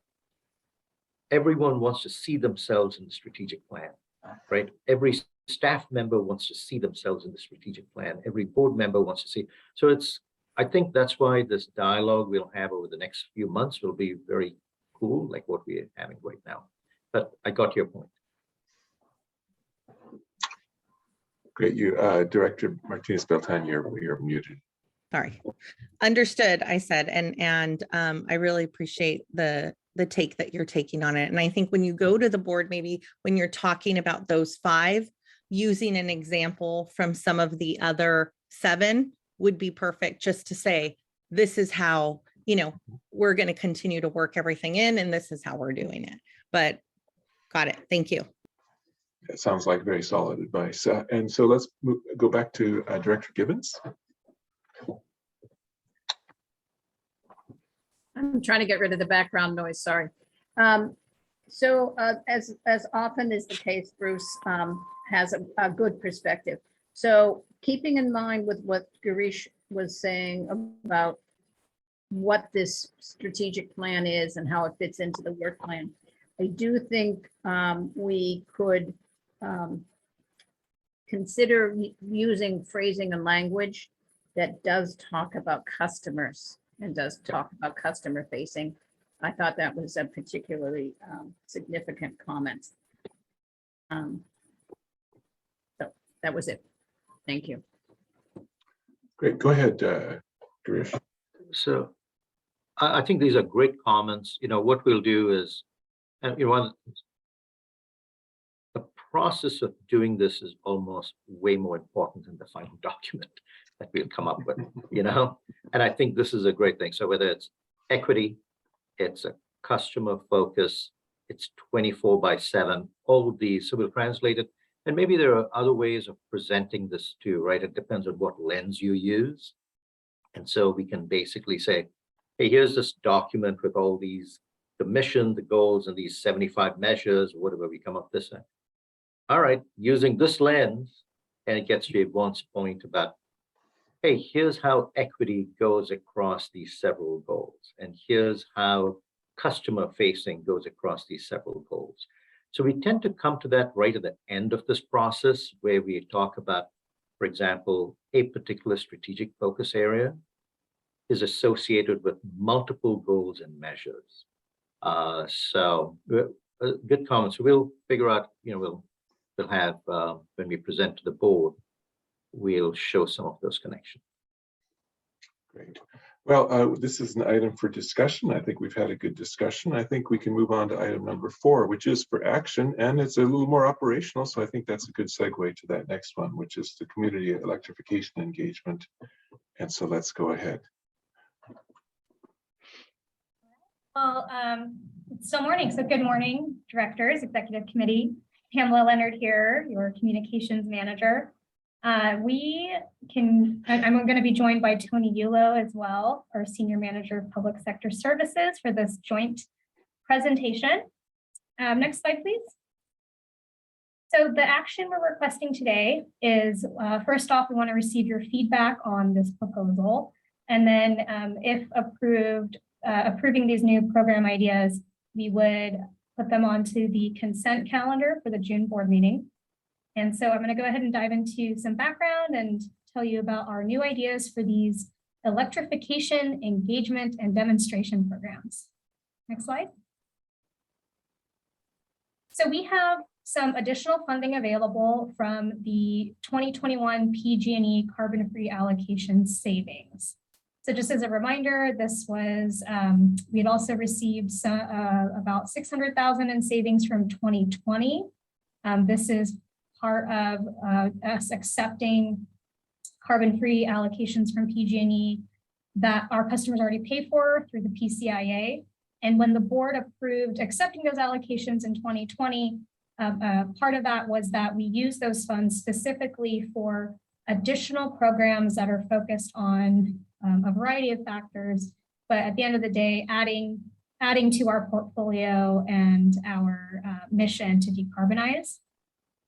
everyone wants to see themselves in the strategic plan, right? Every staff member wants to see themselves in the strategic plan. Every board member wants to see. So I think that's why this dialogue we'll have over the next few months will be very cool, like what we're having right now. But I got your point. Great. You, Director Martinez Beltane, you're muted. Sorry. Understood, I said, and I really appreciate the take that you're taking on it. And I think when you go to the board, maybe when you're talking about those 5, using an example from some of the other 7 would be perfect, just to say, this is how, we're going to continue to work everything in, and this is how we're doing it. But got it. Thank you. It sounds like very solid advice. And so let's go back to Director Gibbons. I'm trying to get rid of the background noise, sorry. So as often is the case, Bruce has a good perspective. So keeping in mind with what Girish was saying about what this strategic plan is and how it fits into the work plan, I do think we could consider using phrasing and language that does talk about customers and does talk about customer facing. I thought that was a particularly significant comment. So that was it. Thank you. Great, go ahead, Girish. So I think these are great comments. You know, what we'll do is, and you know, the process of doing this is almost way more important than the final document that we'll come up with, you know? And I think this is a great thing. So whether it's equity, it's a customer focus, it's 24/7, all of these, so we'll translate it. And maybe there are other ways of presenting this too, right? It depends on what lens you use. And so we can basically say, hey, here's this document with all these, the mission, the goals, and these 75 measures, whatever we come up this way. All right, using this lens, and it gets to Yvonne's point about, hey, here's how equity goes across these several goals. And here's how customer facing goes across these several goals. So we tend to come to that right at the end of this process where we talk about, for example, a particular strategic focus area is associated with multiple goals and measures. So good comments. We'll figure out, you know, we'll have, when we present to the board, we'll show some of those connections. Great. Well, this is an item for discussion. I think we've had a good discussion. I think we can move on to item number 4, which is for action, and it's a little more operational. So I think that's a good segue to that next one, which is the community electrification engagement. And so let's go ahead. Well, it's still morning, so good morning, directors, executive committee. Pamela Leonard here, your communications manager. I'm going to be joined by Tony Yulo as well, our senior manager of public sector services, for this joint presentation. Next slide, please. So the action we're requesting today is, first off, we want to receive your feedback on this proposal. And then if approved, approving these new program ideas, we would put them onto the consent calendar for the June board meeting. And so I'm going to go ahead and dive into some background and tell you about our new ideas for these electrification, engagement, and demonstration programs. Next slide. So we have some additional funding available from the 2021 PG&E carbon-free allocation savings. So just as a reminder, this was, we had also received about 600,000 in savings from 2020. This is part of us accepting carbon-free allocations from PG&E that our customers already pay for through the PCIA. And when the board approved accepting those allocations in 2020, part of that was that we use those funds specifically for additional programs that are focused on a variety of factors, but at the end of the day, adding to our portfolio and our mission to decarbonize.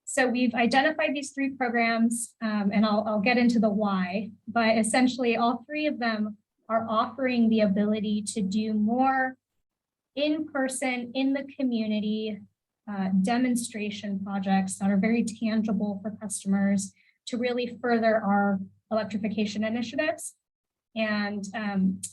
So we've identified these 3 programs, and I'll get into the why, but essentially all 3 of them are offering the ability to do more in-person, in the community demonstration projects that are very tangible for customers to really further our electrification initiatives. And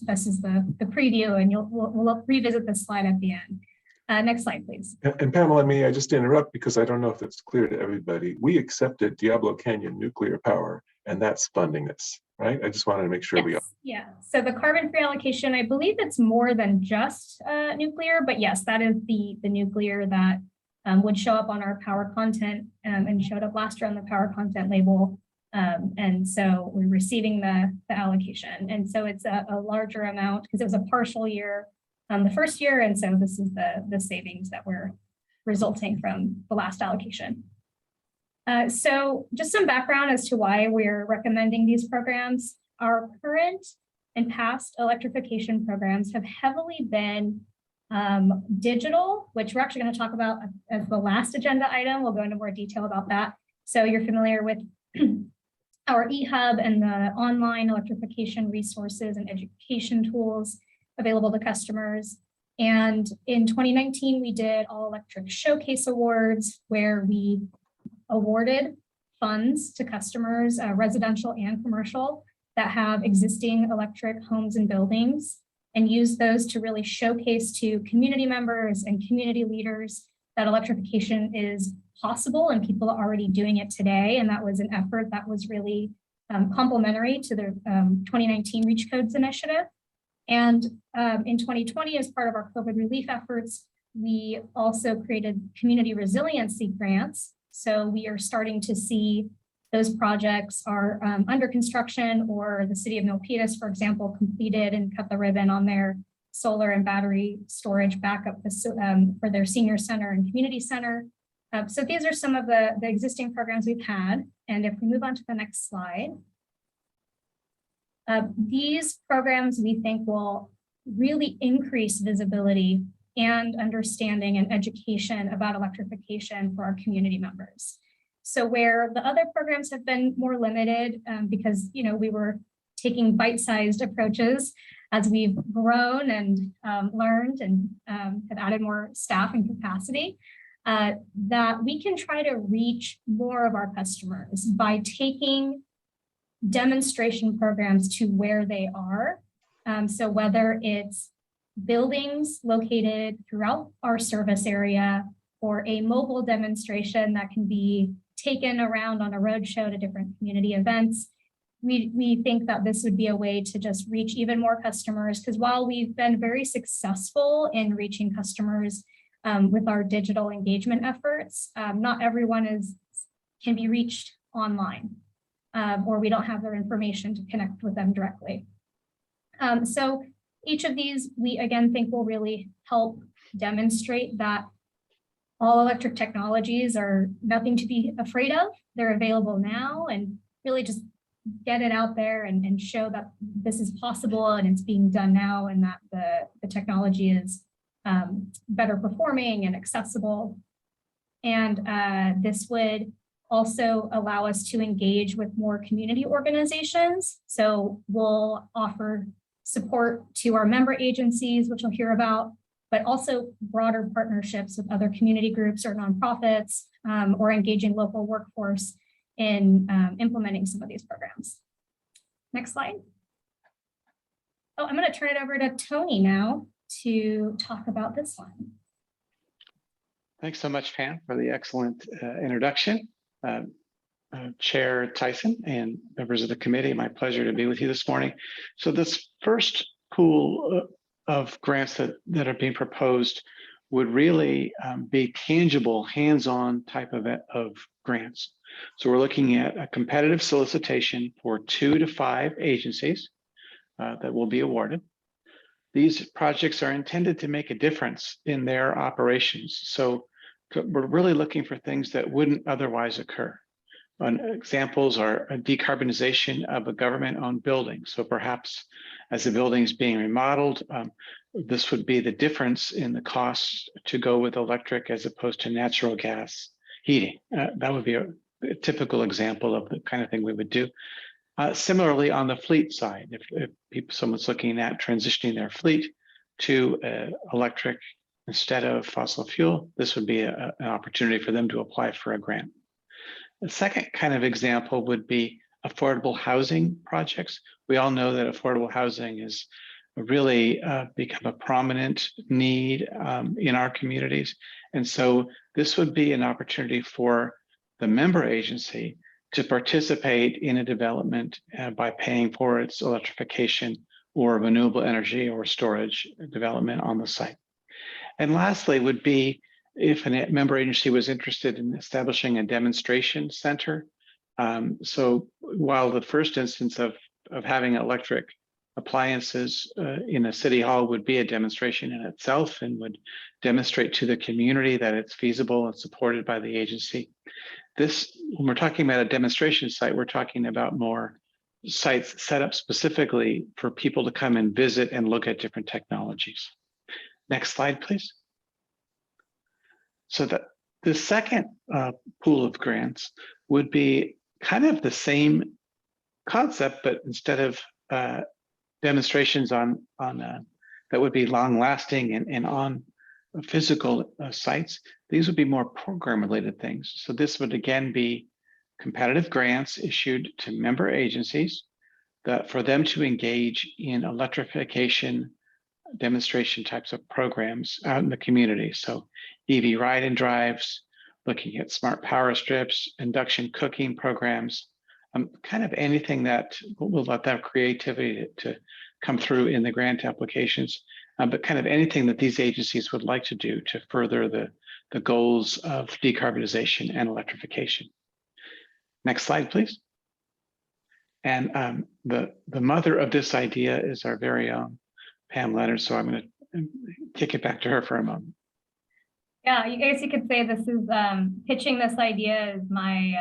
this is the preview, and we'll revisit this slide at the end. Next slide, please. And Pamela, may I just interrupt, because I don't know if it's clear to everybody. We accepted Diablo Canyon Nuclear Power, and that's funding this, right? I just wanted to make sure we. Yeah, so the carbon-free allocation, I believe it's more than just nuclear, but yes, that is the nuclear that would show up on our power content and showed up last year on the power content label. And so we're receiving the allocation. And so it's a larger amount because it was a partial year the first year. And so this is the savings that were resulting from the last allocation. So just some background as to why we're recommending these programs. Our current and past electrification programs have heavily been digital, which we're actually going to talk about as the last agenda item. We'll go into more detail about that. So you're familiar with our eHub and the online electrification resources and education tools available to customers. And in 2019, we did All Electric Showcase Awards, where we awarded funds to customers, residential and commercial, that have existing electric homes and buildings, and use those to really showcase to community members and community leaders that electrification is possible and people are already doing it today. And that was an effort that was really complementary to the 2019 Reach Codes initiative. And in 2020, as part of our COVID relief efforts, we also created community resiliency grants. So we are starting to see those projects are under construction, or the city of Milpitas, for example, completed and cut the ribbon on their solar and battery storage backup for their senior center and community center. So these are some of the existing programs we've had. And if we move on to the next slide, these programs we think will really increase visibility and understanding and education about electrification for our community members. So where the other programs have been more limited because we were taking bite-sized approaches as we've grown and learned and have added more staff and capacity, that we can try to reach more of our customers by taking demonstration programs to where they are. So whether it's buildings located throughout our service area, or a mobile demonstration that can be taken around on a roadshow to different community events, we think that this would be a way to just reach even more customers. Because while we've been very successful in reaching customers with our digital engagement efforts, not everyone can be reached online, or we don't have their information to connect with them directly. So each of these, we again think will really help demonstrate that all electric technologies are nothing to be afraid of. They're available now, and really just get it out there and show that this is possible and it's being done now, and that the technology is better performing and accessible. And this would also allow us to engage with more community organizations. So we'll offer support to our member agencies, which you'll hear about, but also broader partnerships with other community groups or nonprofits, or engaging local workforce in implementing some of these programs. Next slide. Oh, I'm going to turn it over to Tony now to talk about this one. Thanks so much, Pam, for the excellent introduction. Chair Tyson and members of the committee, my pleasure to be with you this morning. So this first pool of grants that are being proposed would really be tangible, hands-on type of grants. So we're looking at a competitive solicitation for 2 to 5 agencies that will be awarded. These projects are intended to make a difference in their operations. So we're really looking for things that wouldn't otherwise occur. Examples are a decarbonization of a government-owned building. So perhaps as the building is being remodeled, this would be the difference in the cost to go with electric as opposed to natural gas heating. That would be a typical example of the kind of thing we would do. Similarly, on the fleet side, if someone's looking at transitioning their fleet to electric instead of fossil fuel, this would be an opportunity for them to apply for a grant. The second kind of example would be affordable housing projects. We all know that affordable housing is really become a prominent need in our communities. And so this would be an opportunity for the member agency to participate in a development by paying for its electrification or renewable energy or storage development on the site. And lastly would be if a member agency was interested in establishing a demonstration center. So while the first instance of having electric appliances in a city hall would be a demonstration in itself and would demonstrate to the community that it's feasible and supported by the agency. When we're talking about a demonstration site, we're talking about more sites set up specifically for people to come and visit and look at different technologies. Next slide, please. So the second pool of grants would be kind of the same concept, but instead of demonstrations on that would be long lasting and on physical sites, these would be more program related things. So this would again be competitive grants issued to member agencies that for them to engage in electrification demonstration types of programs out in the community. So EV ride and drives, looking at smart power strips, induction cooking programs, kind of anything that will let that creativity to come through in the grant applications, but kind of anything that these agencies would like to do to further the goals of decarbonization and electrification. Next slide, please. And the mother of this idea is our very own Pam Leonard, so I'm going to kick it back to her for a moment. Yeah, I guess you could say this is pitching this idea is my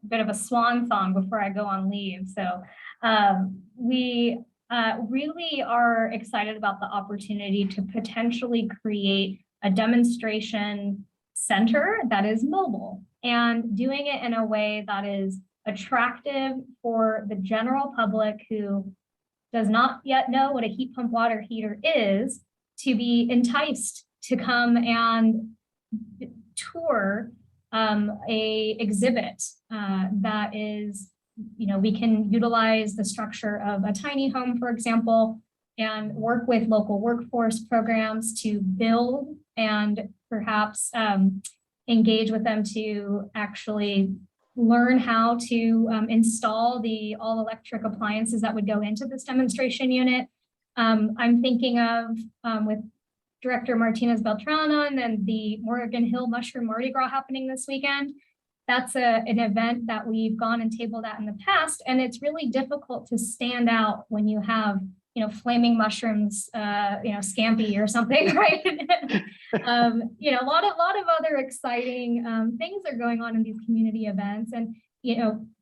bit of a swan song before I go on leave. So we really are excited about the opportunity to potentially create a demonstration center that is mobile and doing it in a way that is attractive for the general public who does not yet know what a heat pump water heater is, to be enticed to come and tour a exhibit that is, we can utilize the structure of a tiny home, for example, and work with local workforce programs to build and perhaps engage with them to actually learn how to install the all electric appliances that would go into this demonstration unit. I'm thinking of with Director Martinez Beltane and the Morgan Hill Mushroom Mardi Gras happening this weekend. That's an event that we've gone and tabled at in the past, and it's really difficult to stand out when you have, flaming mushrooms, scampi or something, right? A lot of other exciting things are going on in these community events, and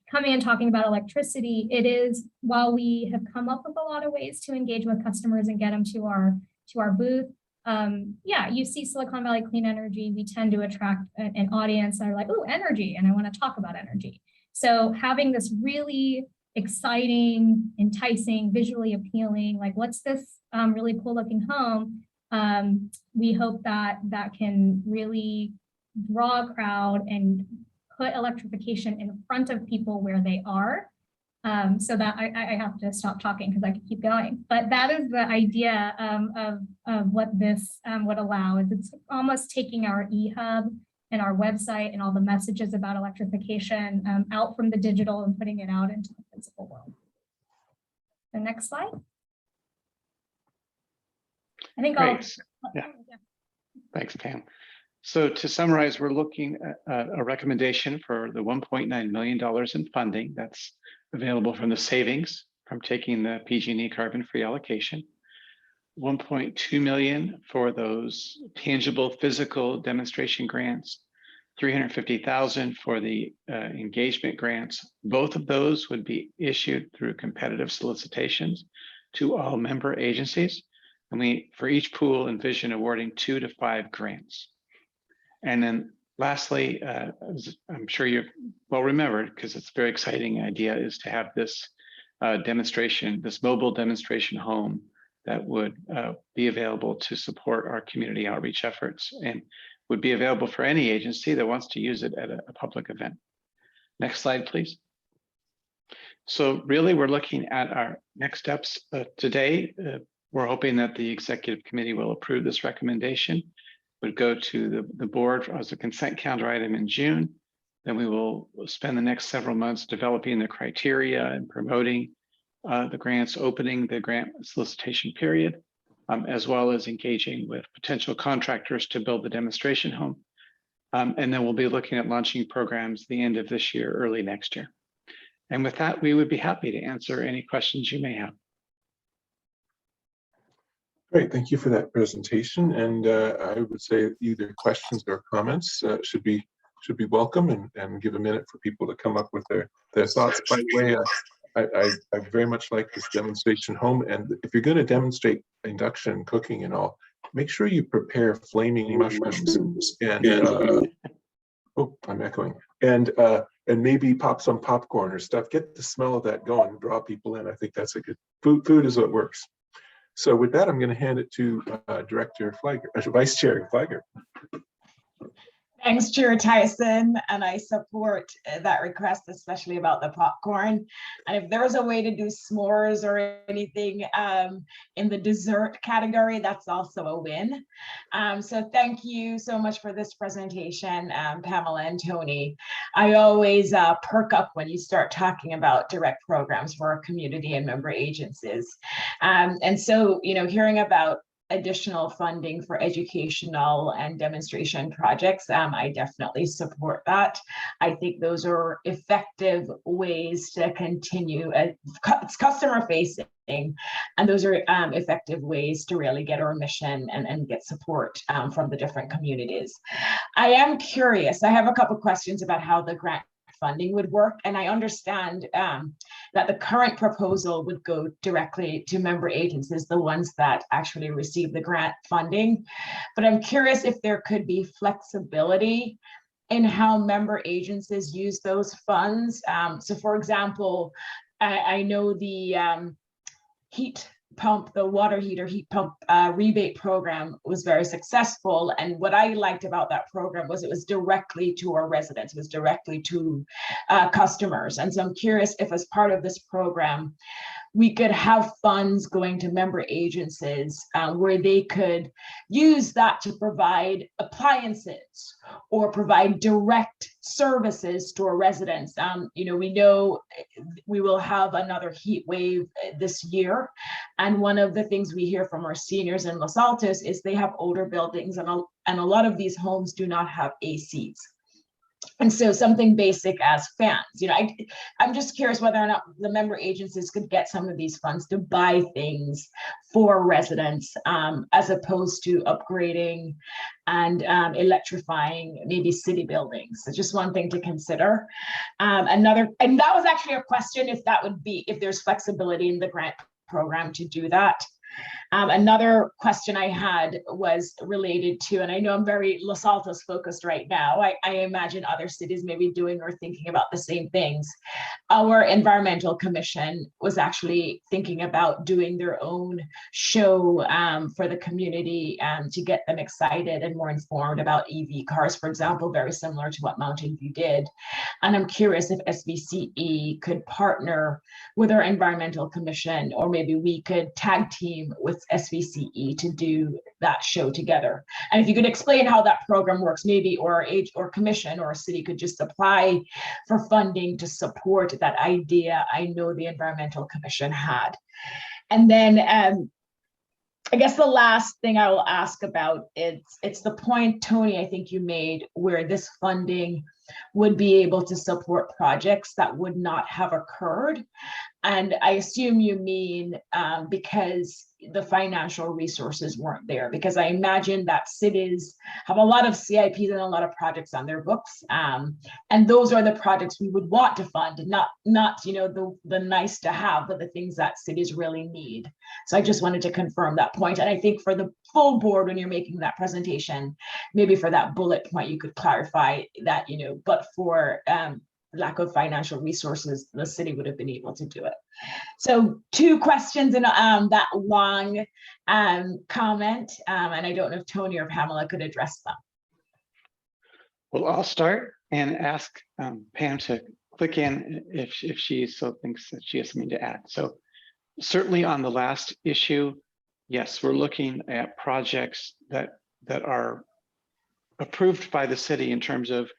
coming and talking about electricity, it is, while we have come up with a lot of ways to engage with customers and get them to our booth. You see Silicon Valley Clean Energy, we tend to attract an audience that are like, oh, energy, and I want to talk about energy. So having this really exciting, enticing, visually appealing, like what's this really cool looking home, we hope that can really draw a crowd and put electrification in front of people where they are. So that I have to stop talking because I could keep going. But that is the idea of what this would allow. Is it's almost taking our eHub and our website and all the messages about electrification out from the digital and putting it out into the physical world. The next slide. I think Thanks, Pam. So to summarize, we're looking at a recommendation for the $1.9 million in funding that's available from the savings from taking the PG&E carbon-free allocation, 1.2 million for those tangible physical demonstration grants, 350,000 for the engagement grants. Both of those would be issued through competitive solicitations to all member agencies. And we, for each pool, envision awarding 2 to 5 grants. And then lastly, I'm sure you're well remembered, because it's a very exciting idea, is to have this demonstration, this mobile demonstration home that would be available to support our community outreach efforts and would be available for any agency that wants to use it at a public event. Next slide, please. So really, we're looking at our next steps today. We're hoping that the executive committee will approve this recommendation. Would go to the board as a consent calendar item in June. Then we will spend the next several months developing the criteria and promoting the grants, opening the grant solicitation period, as well as engaging with potential contractors to build the demonstration home. And then we'll be looking at launching programs the end of this year, early next year. And with that, we would be happy to answer any questions you may have. Great, thank you for that presentation. And I would say either questions or comments should be welcome, and give a minute for people to come up with their thoughts. By the way, I very much like this demonstration home. And if you're going to demonstrate induction cooking and all, make sure you prepare flaming mushrooms and oh, I'm echoing. And and maybe pop some popcorn or stuff, get the smell of that going, draw people in. I think that's a good, food is what works. So with that, I'm going to hand it to Director Flagger, Vice Chair Flagger. Thanks, Chair Tyson, and I support that request, especially about the popcorn. And if there's a way to do s'mores or anything in the dessert category, that's also a win. So thank you so much for this presentation, Pamela and Tony. I always perk up when you start talking about direct programs for our community and member agencies. And so, you know, hearing about additional funding for educational and demonstration projects, I definitely support that. I think those are effective ways to continue. It's customer facing, and those are effective ways to really get our mission and get support from the different communities. I am curious, I have a couple questions about how the grant funding would work. And I understand that the current proposal would go directly to member agencies, the ones that actually receive the grant funding. But I'm curious if there could be flexibility in how member agencies use those funds. So for example, I know the heat pump, the water heater heat pump rebate program was very successful. And what I liked about that program was it was directly to our residents, it was directly to customers. And so I'm curious if as part of this program, we could have funds going to member agencies where they could use that to provide appliances or provide direct services to our residents. You know, we know we will have another heat wave this year. And one of the things we hear from our seniors in Los Altos is they have older buildings and a lot of these homes do not have ACs. And so something basic as fans, you know, I'm just curious whether or not the member agencies could get some of these funds to buy things for residents as opposed to upgrading and electrifying maybe city buildings. So just one thing to consider. And that was actually a question if that would be, if there's flexibility in the grant program to do that. Another question I had was related to, and I know I'm very Los Altos focused right now. I imagine other cities may be doing or thinking about the same things. Our environmental commission was actually thinking about doing their own show for the community to get them excited and more informed about EV cars, for example, very similar to what Mountain View did. And I'm curious if SVCE could partner with our environmental commission, or maybe we could tag team with SVCE to do that show together. And if you could explain how that program works, maybe or commission or a city could just apply for funding to support that idea I know the environmental commission had. And then I guess the last thing I will ask about, it's the point, Tony, I think you made, where this funding would be able to support projects that would not have occurred. And I assume you mean because the financial resources weren't there, because I imagine that cities have a lot of CIPs and a lot of projects on their books. And those are the projects we would want to fund, not you know, the nice to have, but the things that cities really need. So I just wanted to confirm that point. And I think for the full board, when you're making that presentation, maybe for that bullet point, you could clarify that, you know, but for lack of financial resources, the city would have been able to do it. So 2 questions in that long comment, and I don't know if Tony or Pamela could address them. Well, I'll start and ask Pam to click in if she so thinks that she has something to add. So certainly on the last issue, yes, we're looking at projects that are approved by the city in terms of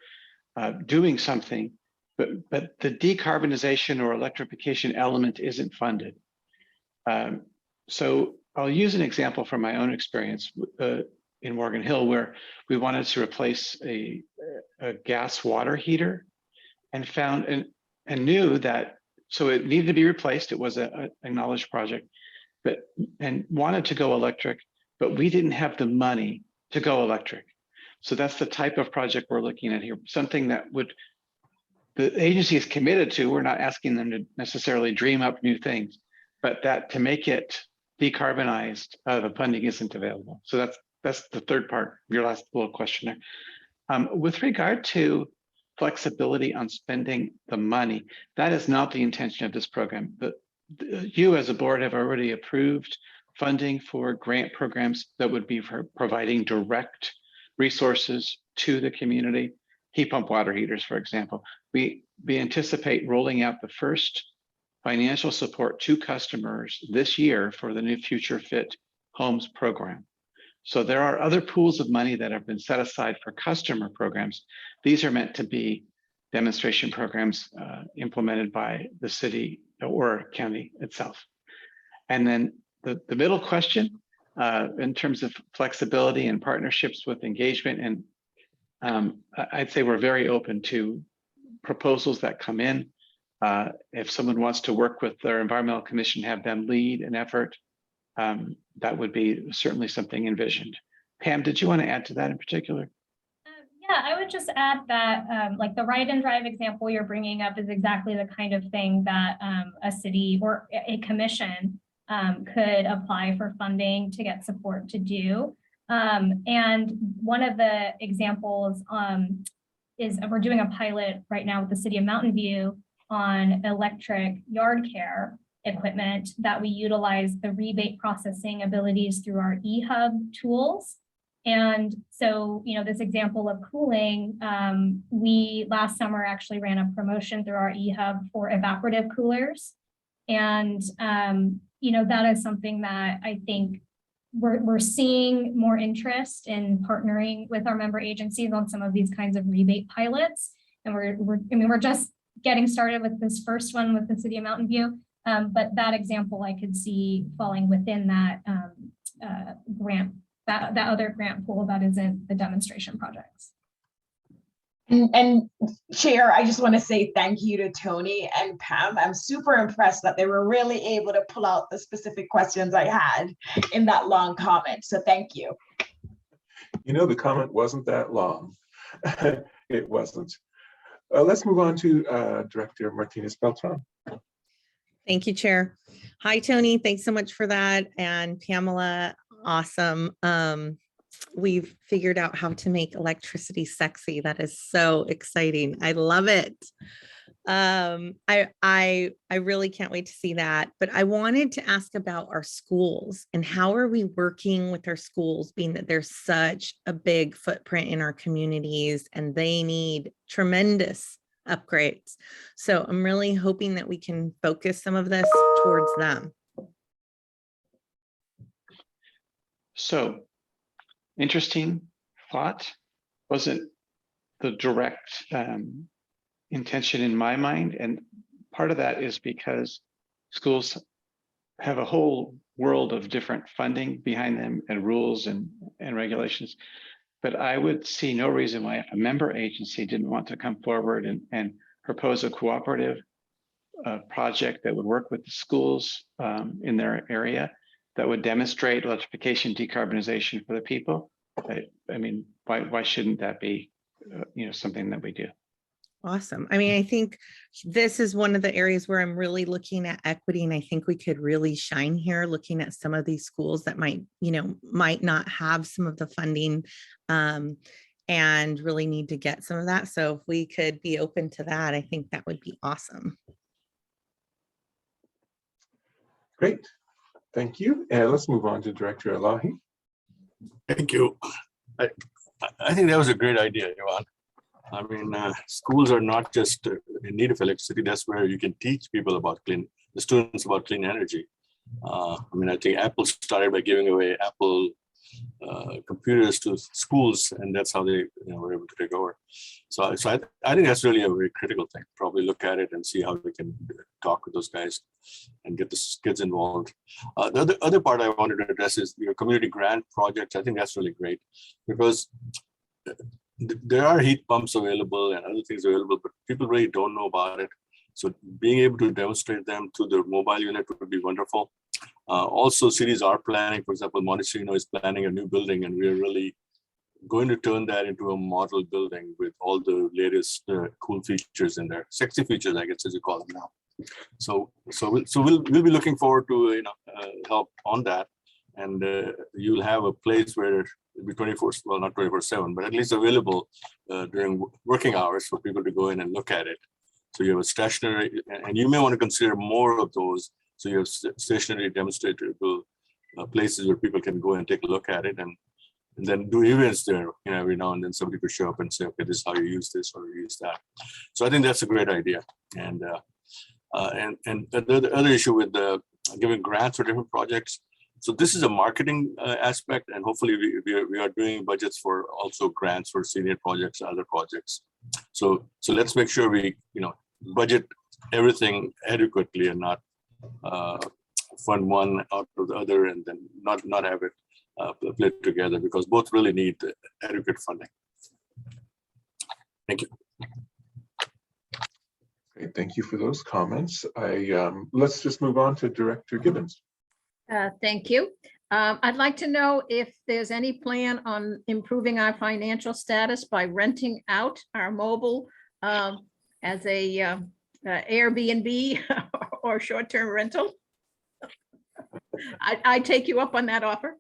doing something, but the decarbonization or electrification element isn't funded. So I'll use an example from my own experience in Morgan Hill, where we wanted to replace a gas water heater and found and knew that, so it needed to be replaced. It was an acknowledged project, and wanted to go electric, but we didn't have the money to go electric. So that's the type of project we're looking at here, something that the agency is committed to. We're not asking them to necessarily dream up new things, but that to make it decarbonized, the funding isn't available. So that's the third part, your last little question there. With regard to flexibility on spending the money. That is not the intention of this program. But you as a board have already approved funding for grant programs that would be for providing direct resources to the community. Heat pump water heaters, for example. We anticipate rolling out the first financial support to customers this year for the new Future Fit Homes program. So there are other pools of money that have been set aside for customer programs. These are meant to be demonstration programs implemented by the city or county itself. And then the middle question, in terms of flexibility and partnerships with engagement, and I'd say we're very open to proposals that come in. If someone wants to work with their environmental commission, have them lead an effort, that would be certainly something envisioned. Pam, did you want to add to that in particular? Yeah, I would just add that like the ride and drive example you're bringing up is exactly the kind of thing that a city or a commission could apply for funding to get support to do. And one of the examples is we're doing a pilot right now with the city of Mountain View on electric yard care equipment that we utilize the rebate processing abilities through our eHub tools. And so, you know, this example of cooling, we last summer actually ran a promotion through our eHub for evaporative coolers. And, you know, that is something that I think we're seeing more interest in partnering with our member agencies on some of these kinds of rebate pilots. And we're just getting started with this first one with the city of Mountain View. But that example I could see falling within that grant, that other grant pool that isn't the demonstration projects. And Chair, I just want to say thank you to Tony and Pam. I'm super impressed that they were really able to pull out the specific questions I had in that long comment. So thank you. You know, the comment wasn't that long. It wasn't. Let's move on to Director Martinez Beltane. Thank you, Chair. Hi, Tony. Thanks so much for that. And Pamela, awesome. We've figured out how to make electricity sexy. That is so exciting. I love it. I really can't wait to see that. But I wanted to ask about our schools and how are we working with our schools, being that there's such a big footprint in our communities and they need tremendous upgrades. So I'm really hoping that we can focus some of this towards them. So, interesting thought. Wasn't the direct intention in my mind. And part of that is because schools have a whole world of different funding behind them and rules and regulations. But I would see no reason why if a member agency didn't want to come forward and propose a cooperative project that would work with the schools in their area that would demonstrate electrification, decarbonization for the people. I mean, why shouldn't that be, you know, something that we do? Awesome. I mean, I think this is one of the areas where I'm really looking at equity, and I think we could really shine here, looking at some of these schools that might not have some of the funding and really need to get some of that. So if we could be open to that, I think that would be awesome. Great. Thank you. And let's move on to Director Elahi. Thank you. I think that was a great idea, Ivan. I mean, schools are not just in need of electricity. That's where you can teach people about the students about clean energy. I mean, I think Apple started by giving away Apple computers to schools, and that's how they were able to take over. So I think that's really a very critical thing. Probably look at it and see how we can talk with those guys and get the kids involved. The other part I wanted to address is your community grant projects. I think that's really great because there are heat pumps available and other things available, but people really don't know about it. So being able to demonstrate them to the mobile unit would be wonderful. Also, cities are planning, for example, Montecino is planning a new building, and we're really going to turn that into a model building with all the latest cool features in there, sexy features, I guess, as you call them now. So we'll be looking forward to help on that. And you'll have a place where it'll be 24, well, not 24/7, but at least available during working hours for people to go in and look at it. So you have a stationary, and you may want to consider more of those. So you have stationary demonstratable places where people can go and take a look at it, and then do events there. Every now and then somebody could show up and say, okay, this is how you use this or you use that. So I think that's a great idea. And the other issue with giving grants for different projects. So this is a marketing aspect, and hopefully we are doing budgets for also grants for senior projects, other projects. So let's make sure we budget everything adequately and not fund one out of the other and then not have it play together, because both really need adequate funding. Thank you. Great, thank you for those comments. Let's just move on to Director Gibbons. Thank you. I'd like to know if there's any plan on improving our financial status by renting out our mobile as a Airbnb or short-term rental. I take you up on that offer.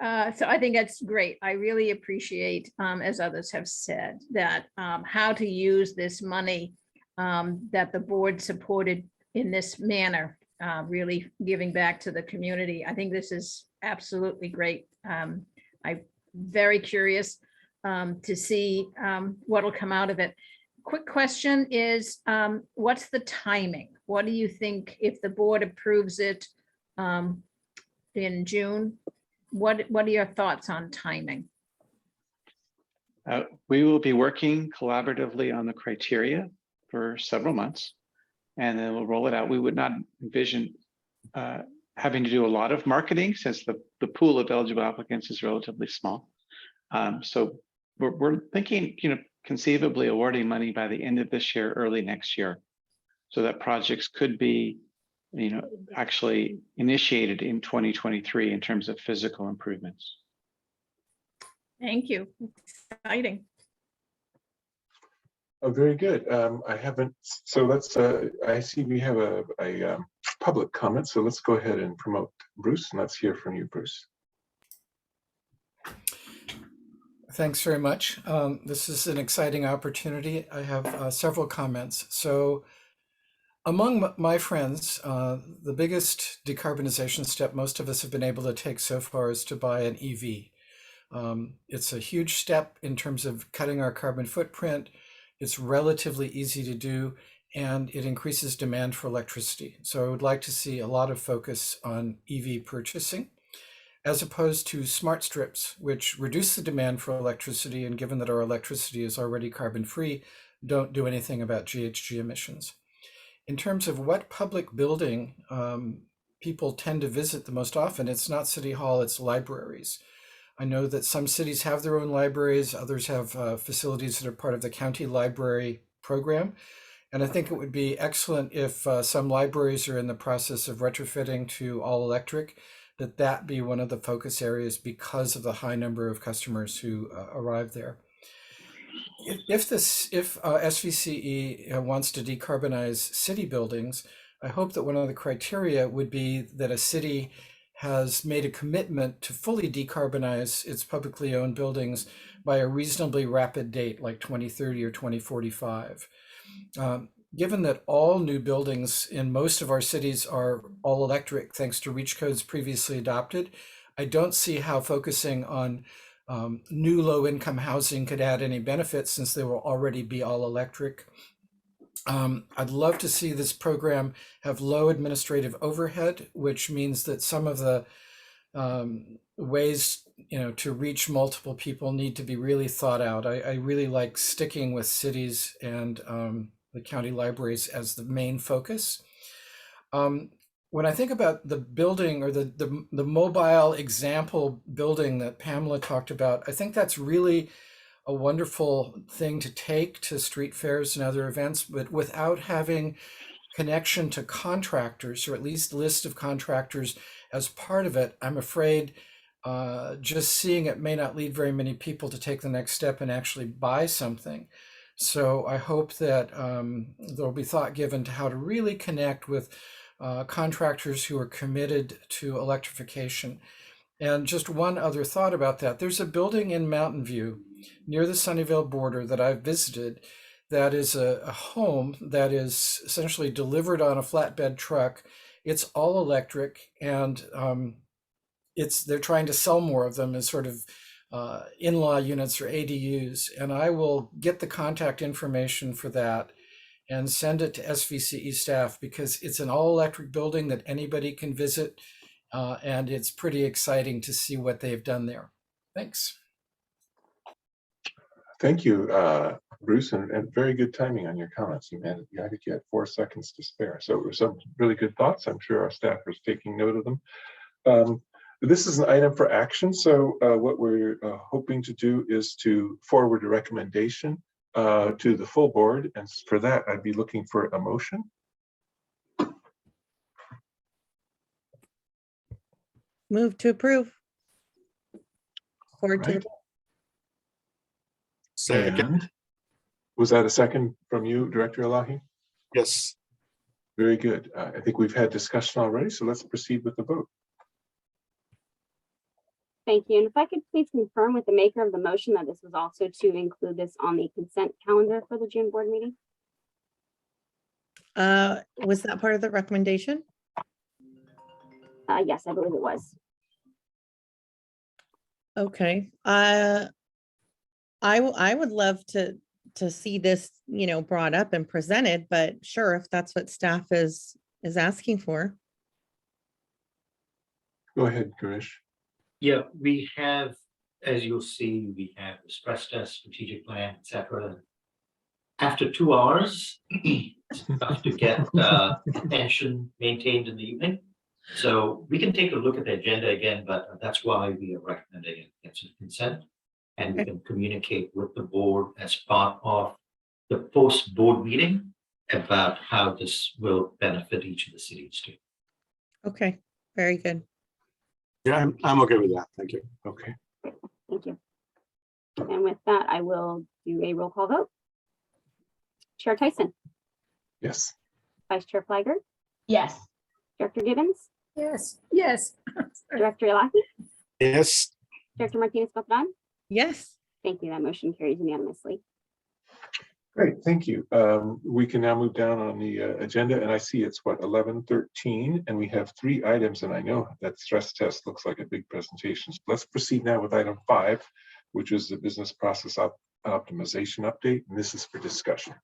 So I think that's great. I really appreciate, as others have said, that how to use this money that the board supported in this manner, really giving back to the community. I think this is absolutely great. I'm very curious to see what will come out of it. Quick question is, what's the timing? What do you think if the board approves it in June? What are your thoughts on timing? We will be working collaboratively on the criteria for several months, and then we'll roll it out. We would not envision having to do a lot of marketing since the pool of eligible applicants is relatively small. So we're thinking, conceivably awarding money by the end of this year, early next year, so that projects could be, actually initiated in 2023 in terms of physical improvements. Thank you. Exciting. Oh, very good. I haven't, so let's, I see we have a public comment, so let's go ahead and promote Bruce, and let's hear from you, Bruce. Thanks very much. This is an exciting opportunity. I have several comments. So among my friends, the biggest decarbonization step most of us have been able to take so far is to buy an EV. It's a huge step in terms of cutting our carbon footprint. It's relatively easy to do, and it increases demand for electricity. So I would like to see a lot of focus on EV purchasing, as opposed to smart strips, which reduce the demand for electricity, and given that our electricity is already carbon-free, don't do anything about GHG emissions. In terms of what public building people tend to visit the most often, it's not City Hall, it's libraries. I know that some cities have their own libraries, others have facilities that are part of the county library program. And I think it would be excellent if some libraries are in the process of retrofitting to all electric, that be one of the focus areas because of the high number of customers who arrive there. If SVCE wants to decarbonize city buildings, I hope that one of the criteria would be that a city has made a commitment to fully decarbonize its publicly owned buildings by a reasonably rapid date, like 2030 or 2045. Given that all new buildings in most of our cities are all electric, thanks to REACH codes previously adopted, I don't see how focusing on new low-income housing could add any benefits since they will already be all electric. I'd love to see this program have low administrative overhead, which means that some of the ways to reach multiple people need to be really thought out. I really like sticking with cities and the county libraries as the main focus. When I think about the building or the mobile example building that Pamela talked about, I think that's really a wonderful thing to take to street fairs and other events, but without having connection to contractors, or at least list of contractors as part of it, I'm afraid just seeing it may not lead very many people to take the next step and actually buy something. So I hope that there'll be thought given to how to really connect with contractors who are committed to electrification. And just one other thought about that. There's a building in Mountain View near the Sunnyvale border that I've visited that is a home that is essentially delivered on a flatbed truck. It's all electric, and they're trying to sell more of them as sort of in-law units or ADUs. And I will get the contact information for that and send it to SVCE staff, because it's an all-electric building that anybody can visit. And it's pretty exciting to see what they've done there. Thanks. Thank you, Bruce, and very good timing on your comments. I think you had 4 seconds to spare. So some really good thoughts. I'm sure our staff is taking note of them. This is an item for action. So what we're hoping to do is to forward a recommendation to the full board. And for that, I'd be looking for a motion. Move to approve. Forward to the Right. And was that a second from you, Director Elahi? Yes. Very good. I think we've had discussion already, so let's proceed with the vote. Thank you. And if I could please confirm with the maker of the motion that this was also to include this on the consent calendar for the June board meeting? Was that part of the recommendation? Yes, I believe it was. Okay. I would love to see this, brought up and presented, but sure, if that's what staff is asking for. Go ahead, Girish. Yeah, we have, as you'll see, we have the stress test, strategic plan, etc. After 2 hours, it's tough to get attention maintained in the evening. So we can take a look at the agenda again, but that's why we are recommending it's a consent. And we can communicate with the board as part of the post-board meeting about how this will benefit each of the cities too. Okay, very good. Yeah, I'm okay with that. Thank you. Okay. Thank you. And with that, I will do a roll call vote. Chair Tyson, Yes. Vice Chair Fliger, Yes. Director Gibbons, Yes, yes. Director Elahi, Yes. Director Martinez Beltane. Yes. Thank you. That motion carries unanimously. Great, thank you. We can now move down on the agenda, and I see it's what, 11:13, and we have 3 items, and I know that stress test looks like a big presentation. So let's proceed now with item 5, which is the business process optimization update, and this is for discussion.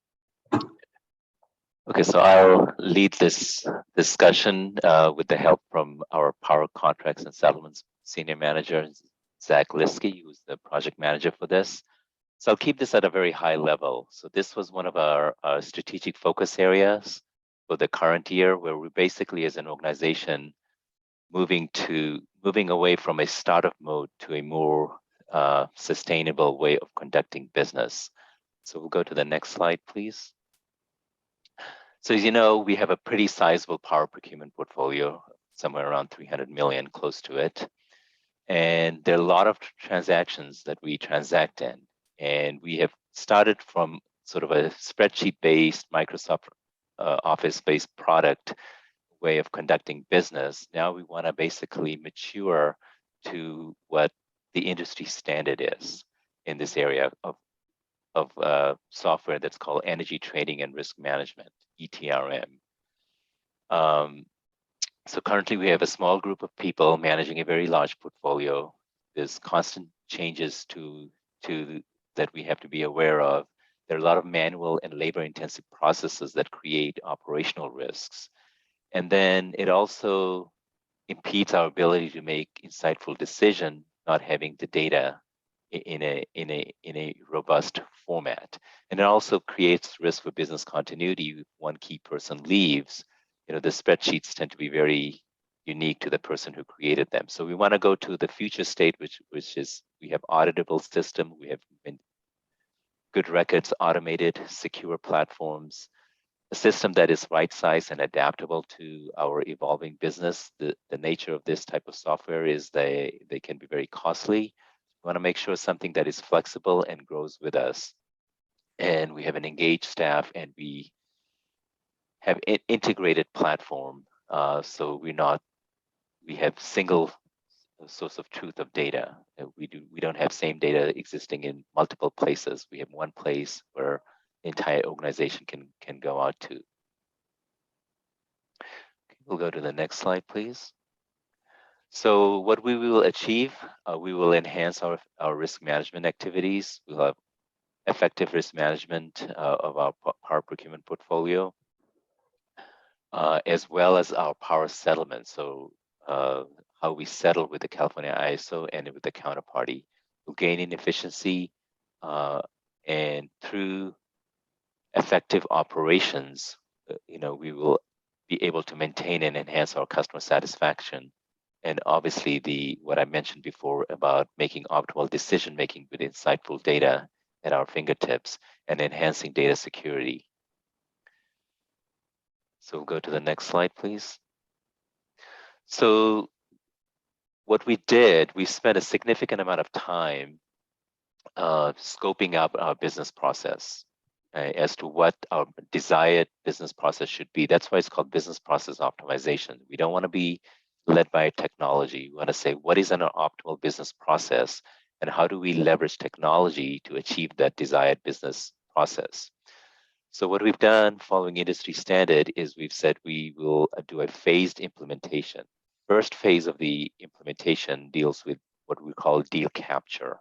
Okay, so I'll lead this discussion with the help from our Power Contracts and Settlements Senior Manager, Zach Liskey, who's the project manager for this. So I'll keep this at a very high level. So this was one of our strategic focus areas for the current year, where we basically, as an organization, moving away from a startup mode to a more sustainable way of conducting business. So we'll go to the next slide, please. So as you know, we have a pretty sizable power procurement portfolio, somewhere around 300 million, close to it. And there are a lot of transactions that we transact in. And we have started from sort of a spreadsheet-based Microsoft Office-based product way of conducting business. Now we want to basically mature to what the industry standard is in this area of software that's called Energy Trading and Risk Management, ETRM. So currently we have a small group of people managing a very large portfolio. There's constant changes that we have to be aware of. There are a lot of manual and labor-intensive processes that create operational risks. And then it also impedes our ability to make insightful decisions, not having the data in a robust format. And it also creates risk for business continuity. If one key person leaves, the spreadsheets tend to be very unique to the person who created them. So we want to go to the future state, which is we have auditable system, we have good records, automated, secure platforms, a system that is right-sized and adaptable to our evolving business. The nature of this type of software is they can be very costly. We want to make sure something that is flexible and grows with us. And we have an engaged staff, and we have an integrated platform. So we have single source of truth of data. We don't have same data existing in multiple places. We have one place where the entire organization can go out to. We'll go to the next slide, please. So what we will achieve, we will enhance our risk management activities. We'll have effective risk management of our power procurement portfolio, as well as our power settlement. So how we settle with the California ISO and with the counterparty. We'll gain in efficiency, and through effective operations, we will be able to maintain and enhance our customer satisfaction. And obviously, what I mentioned before about making optimal decision making with insightful data at our fingertips and enhancing data security. So we'll go to the next slide, please. So what we did, we spent a significant amount of time scoping out our business process as to what our desired business process should be. That's why it's called business process optimization. We don't want to be led by technology. We want to say, what is an optimal business process and how do we leverage technology to achieve that desired business process? So what we've done following industry standard is we've said we will do a phased implementation. First phase of the implementation deals with what we call deal capture.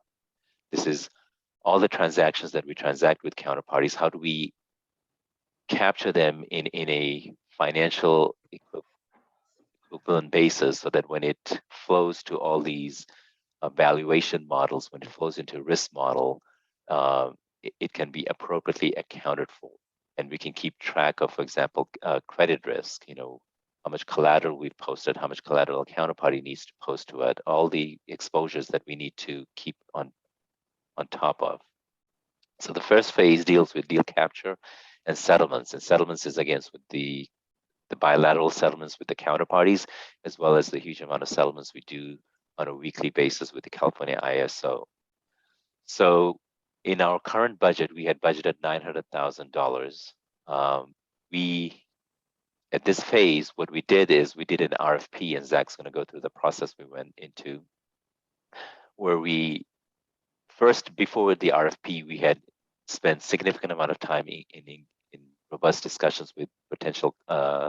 This is all the transactions that we transact with counterparties. How do we capture them in a financial equivalent basis so that when it flows to all these valuation models, when it flows into a risk model, it can be appropriately accounted for. And we can keep track of, for example, credit risk, how much collateral we've posted, how much collateral a counterparty needs to post to it, all the exposures that we need to keep on top of. So the first phase deals with deal capture and settlements. And settlements is against with the bilateral settlements with the counterparties, as well as the huge amount of settlements we do on a weekly basis with the California ISO. So in our current budget, we had budgeted $900,000. At this phase, what we did is we did an RFP, and Zach's going to go through the process we went into, where we first, before the RFP, we had spent significant amount of time in robust discussions with potential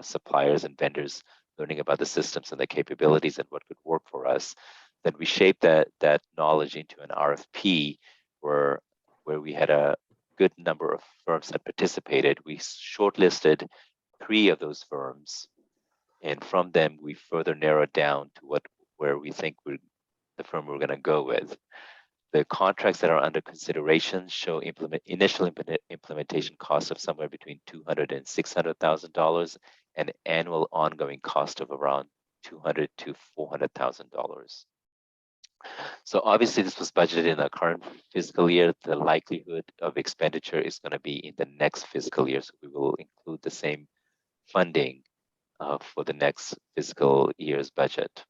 suppliers and vendors, learning about the systems and the capabilities and what could work for us. Then we shaped that knowledge into an RFP where we had a good number of firms that participated. We shortlisted 3 of those firms, and from them we further narrowed down to where we think the firm we're going to go with. The contracts that are under consideration show initial implementation costs of somewhere between $200,000 and $600,000, and annual ongoing cost of around $200,000 to $400,000. So obviously this was budgeted in the current fiscal year. The likelihood of expenditure is going to be in the next fiscal year. So we will include the same funding for the next fiscal year's budget.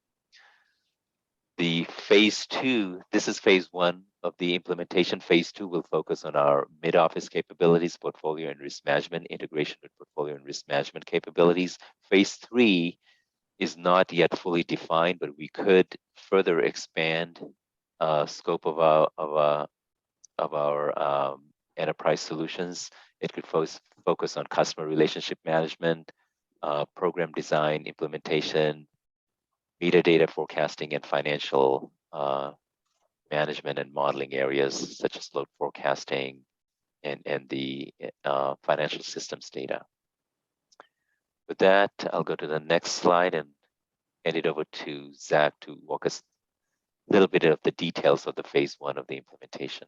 The phase 2, this is phase 1 of the implementation. Phase 2 will focus on our mid-office capabilities, portfolio and risk management, integration with portfolio and risk management capabilities. Phase 3 is not yet fully defined, but we could further expand scope of our enterprise solutions. It could focus on customer relationship management, program design, implementation, metadata forecasting, and financial management and modeling areas such as load forecasting and the financial systems data. With that, I'll go to the next slide and hand it over to Zach to walk us a little bit of the details of the phase 1 of the implementation.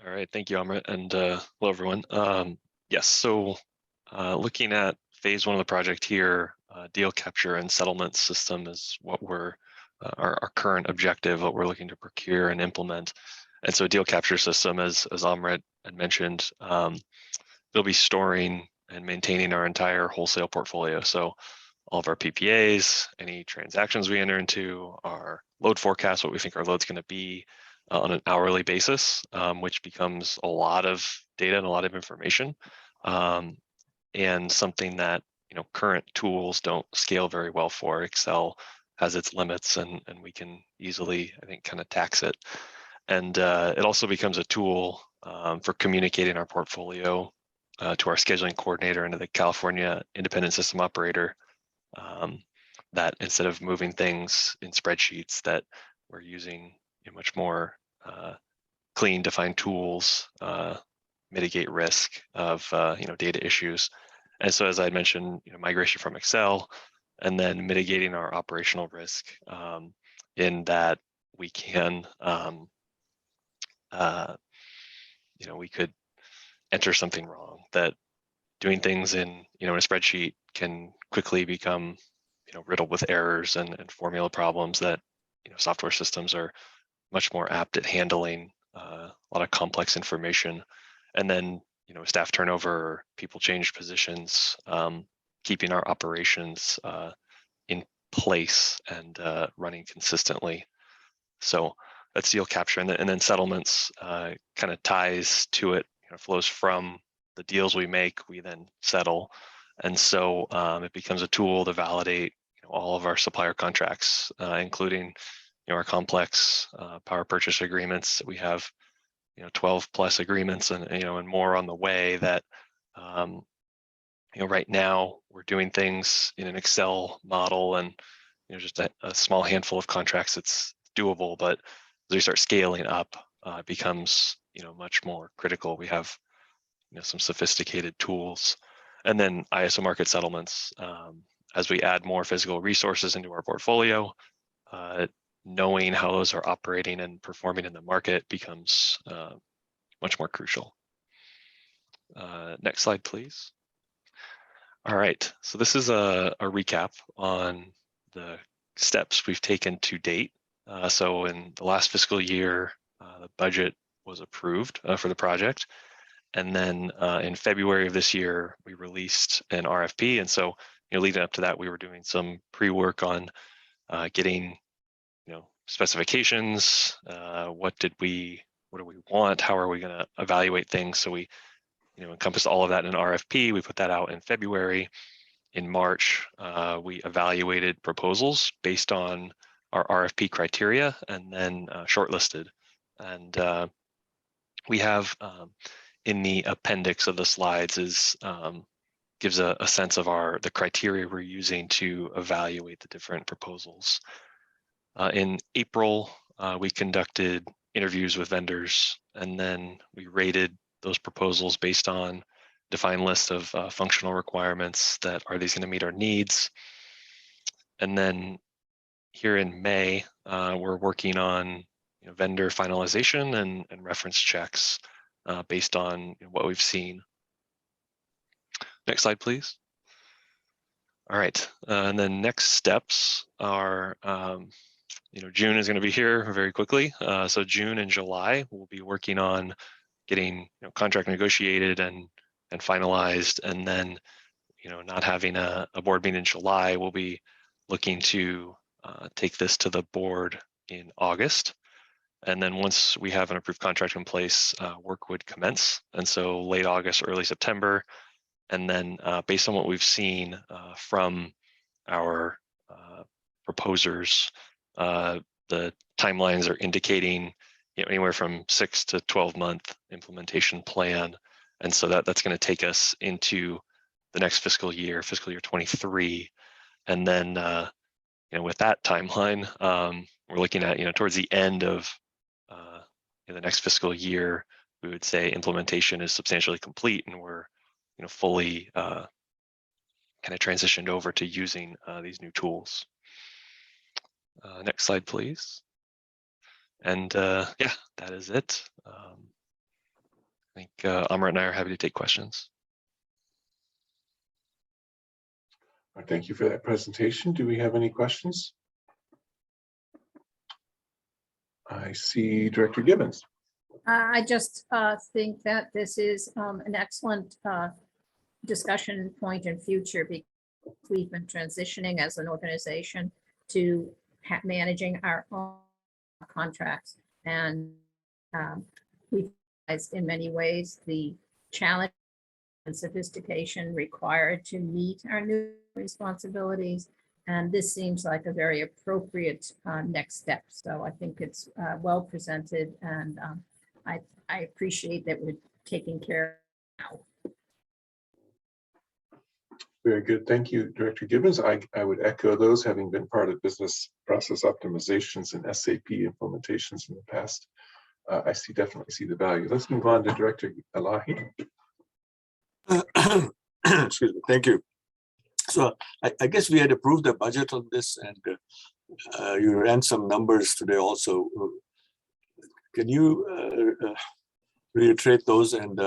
All right, thank you, Amrit, and hello, everyone. Yes, so looking at phase 1 of the project here, deal capture and settlement system is what our current objective, what we're looking to procure and implement. And so deal capture system, as Amrit had mentioned, they'll be storing and maintaining our entire wholesale portfolio. So all of our PPAs, any transactions we enter into, our load forecast, what we think our load's going to be on an hourly basis, which becomes a lot of data and a lot of information, and something that current tools don't scale very well for. Excel has its limits, and we can easily, I think, kind of tax it. And it also becomes a tool for communicating our portfolio to our scheduling coordinator and to the California Independent System Operator, that instead of moving things in spreadsheets, that we're using much more clean, defined tools, mitigate risk of data issues. And so, as I mentioned, migration from Excel, and then mitigating our operational risk in that we can, we could enter something wrong, that doing things in a spreadsheet can quickly become riddled with errors and formula problems that software systems are much more apt at handling a lot of complex information. And then staff turnover, people change positions, keeping our operations in place and running consistently. So that's deal capture, and then settlements kind of ties to it, flows from the deals we make, we then settle. And so it becomes a tool to validate all of our supplier contracts, including our complex power purchase agreements. We have 12 plus agreements and more on the way that right now we're doing things in an Excel model, and just a small handful of contracts it's doable, but as we start scaling up, it becomes much more critical. We have some sophisticated tools. And then ISO market settlements, as we add more physical resources into our portfolio, knowing how those are operating and performing in the market becomes much more crucial. Next slide, please. All right, so this is a recap on the steps we've taken to date. So in the last fiscal year, the budget was approved for the project. And then in February of this year, we released an RFP. And so leading up to that, we were doing some pre-work on getting specifications. What do we want? How are we going to evaluate things? So we encompassed all of that in an RFP. We put that out in February. In March, we evaluated proposals based on our RFP criteria and then shortlisted. And we have in the appendix of the slides gives a sense of the criteria we're using to evaluate the different proposals. In April, we conducted interviews with vendors, and then we rated those proposals based on defined list of functional requirements. That are these going to meet our needs? And then here in May, we're working on vendor finalization and reference checks based on what we've seen. Next slide, please. All right, and then next steps are, June is going to be here very quickly. So June and July, we'll be working on getting contract negotiated and finalized, and then not having a board meeting in July, we'll be looking to take this to the board in August. And then once we have an approved contract in place, work would commence. And so late August, early September. And then based on what we've seen from our proposers, the timelines are indicating anywhere from 6 to 12 month implementation plan. And so that's going to take us into the next fiscal year 23. And then with that timeline, we're looking at transitioning towards the end of the next fiscal year. We would say implementation is substantially complete, and we're fully kind of transitioned over to using these new tools. Next slide, please. And yeah, that is it. I think Amrit and I are happy to take questions. Thank you for that presentation. Do we have any questions? I see Director Gibbons. I just think that this is an excellent discussion point in future, because we've been transitioning as an organization to managing our own contracts, and we've realized in many ways the challenge and sophistication required to meet our new responsibilities. And this seems like a very appropriate next step. So I think it's well presented, and I appreciate that we're taking care now. Very good. Thank you, Director Gibbons. I would echo those, having been part of business process optimizations and SAP implementations in the past. I definitely see the value. Let's move on to Director Elahi. Excuse me. Thank you. So I guess we had approved the budget on this, and you ran some numbers today also. Can you reiterate those? And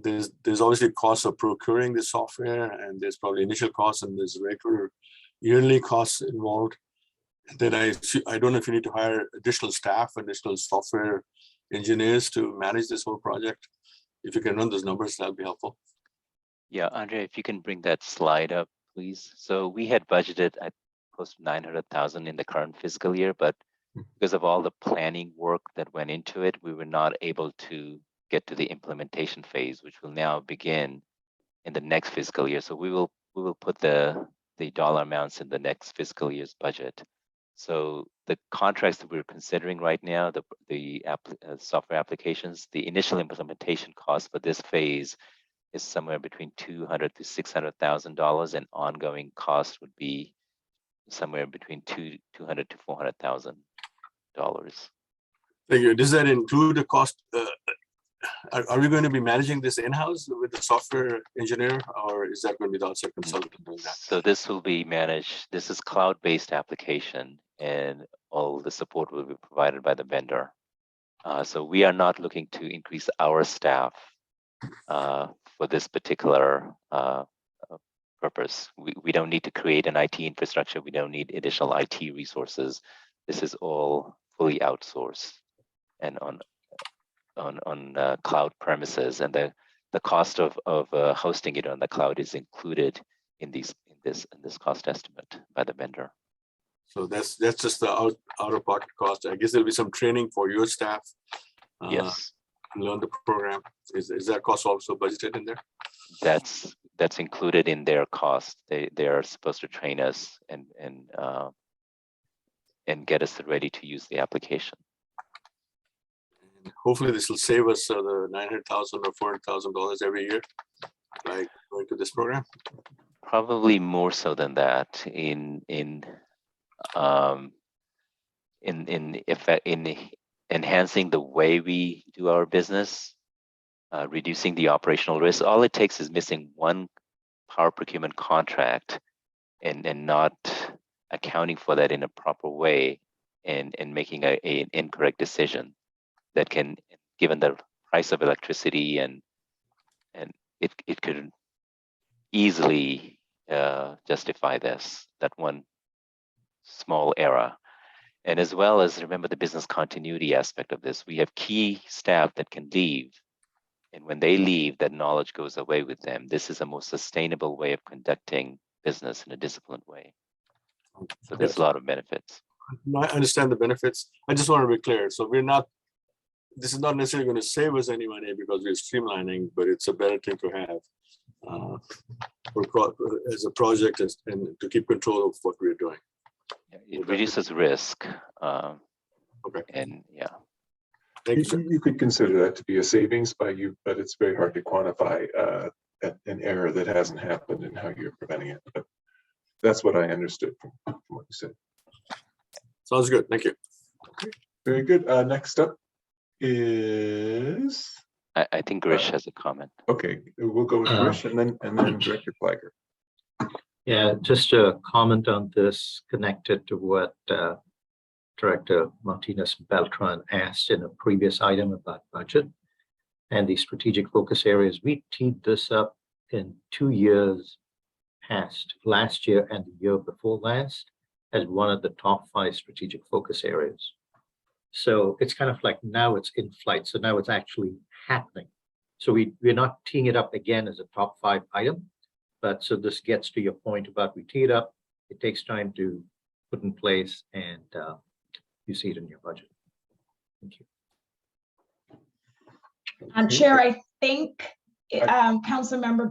there's obviously costs of procuring the software, and there's probably initial costs, and there's regular yearly costs involved. Then I don't know if you need to hire additional staff, additional software engineers to manage this whole project. If you can run those numbers, that'll be helpful. Yeah, Andre, if you can bring that slide up, please. So we had budgeted at close to 900,000 in the current fiscal year, but because of all the planning work that went into it, we were not able to get to the implementation phase, which will now begin in the next fiscal year. So we will put the dollar amounts in the next fiscal year's budget. So the contracts that we're considering right now, the software applications, the initial implementation cost for this phase is somewhere between $200,000 to $600,000, and ongoing cost would be somewhere between $200,000 to $400,000. Thank you. Does that include the cost? Are we going to be managing this in-house with the software engineer, or is that going to be the outside consultant doing that? So this will be managed. This is cloud-based application, and all the support will be provided by the vendor. So we are not looking to increase our staff for this particular purpose. We don't need to create an IT infrastructure. We don't need additional IT resources. This is all fully outsourced and on cloud premises, and the cost of hosting it on the cloud is included in this cost estimate by the vendor. So that's just the out-of-pocket cost. I guess there'll be some training for your staff. Yes, Learn the program. Is that cost also budgeted in there? that's included in their cost. They are supposed to train us and get us ready to use the application. Hopefully this will save us the $900,000 or $400,000 every year by going to this program. Probably more so than that in enhancing the way we do our business, reducing the operational risk. All it takes is missing one power procurement contract and not accounting for that in a proper way, and making an incorrect decision that can, given the price of electricity, and it could easily justify that one small error. And as well as, remember the business continuity aspect of this. We have key staff that can leave, and when they leave, that knowledge goes away with them. This is a more sustainable way of conducting business in a disciplined way. So there's a lot of benefits. I understand the benefits. I just want to be clear. So this is not necessarily going to save us any money because we're streamlining, but it's a better thing to have as a project and to keep control of what we're doing. It reduces risk. Okay. And yeah. Thank you. You could consider that to be a savings by you, but it's very hard to quantify an error that hasn't happened and how you're preventing it. But that's what I understood from what you said. Sounds good. Thank you. Okay. Very good. Next up is. I think Grish has a comment. Okay, we'll go with Grish and then Director Flagger. Yeah, just a comment on this connected to what Director Martinez Beltane asked in a previous item about budget and the strategic focus areas. We teed this up in 2 years past, last year and the year before last, as one of the top 5 strategic focus areas. So it's kind of like now it's in flight. So now it's actually happening. So we're not teeing it up again as a top 5 item. But so this gets to your point about we tee it up, it takes time to put in place, and you see it in your budget. Thank you. Chair, I think Councilmember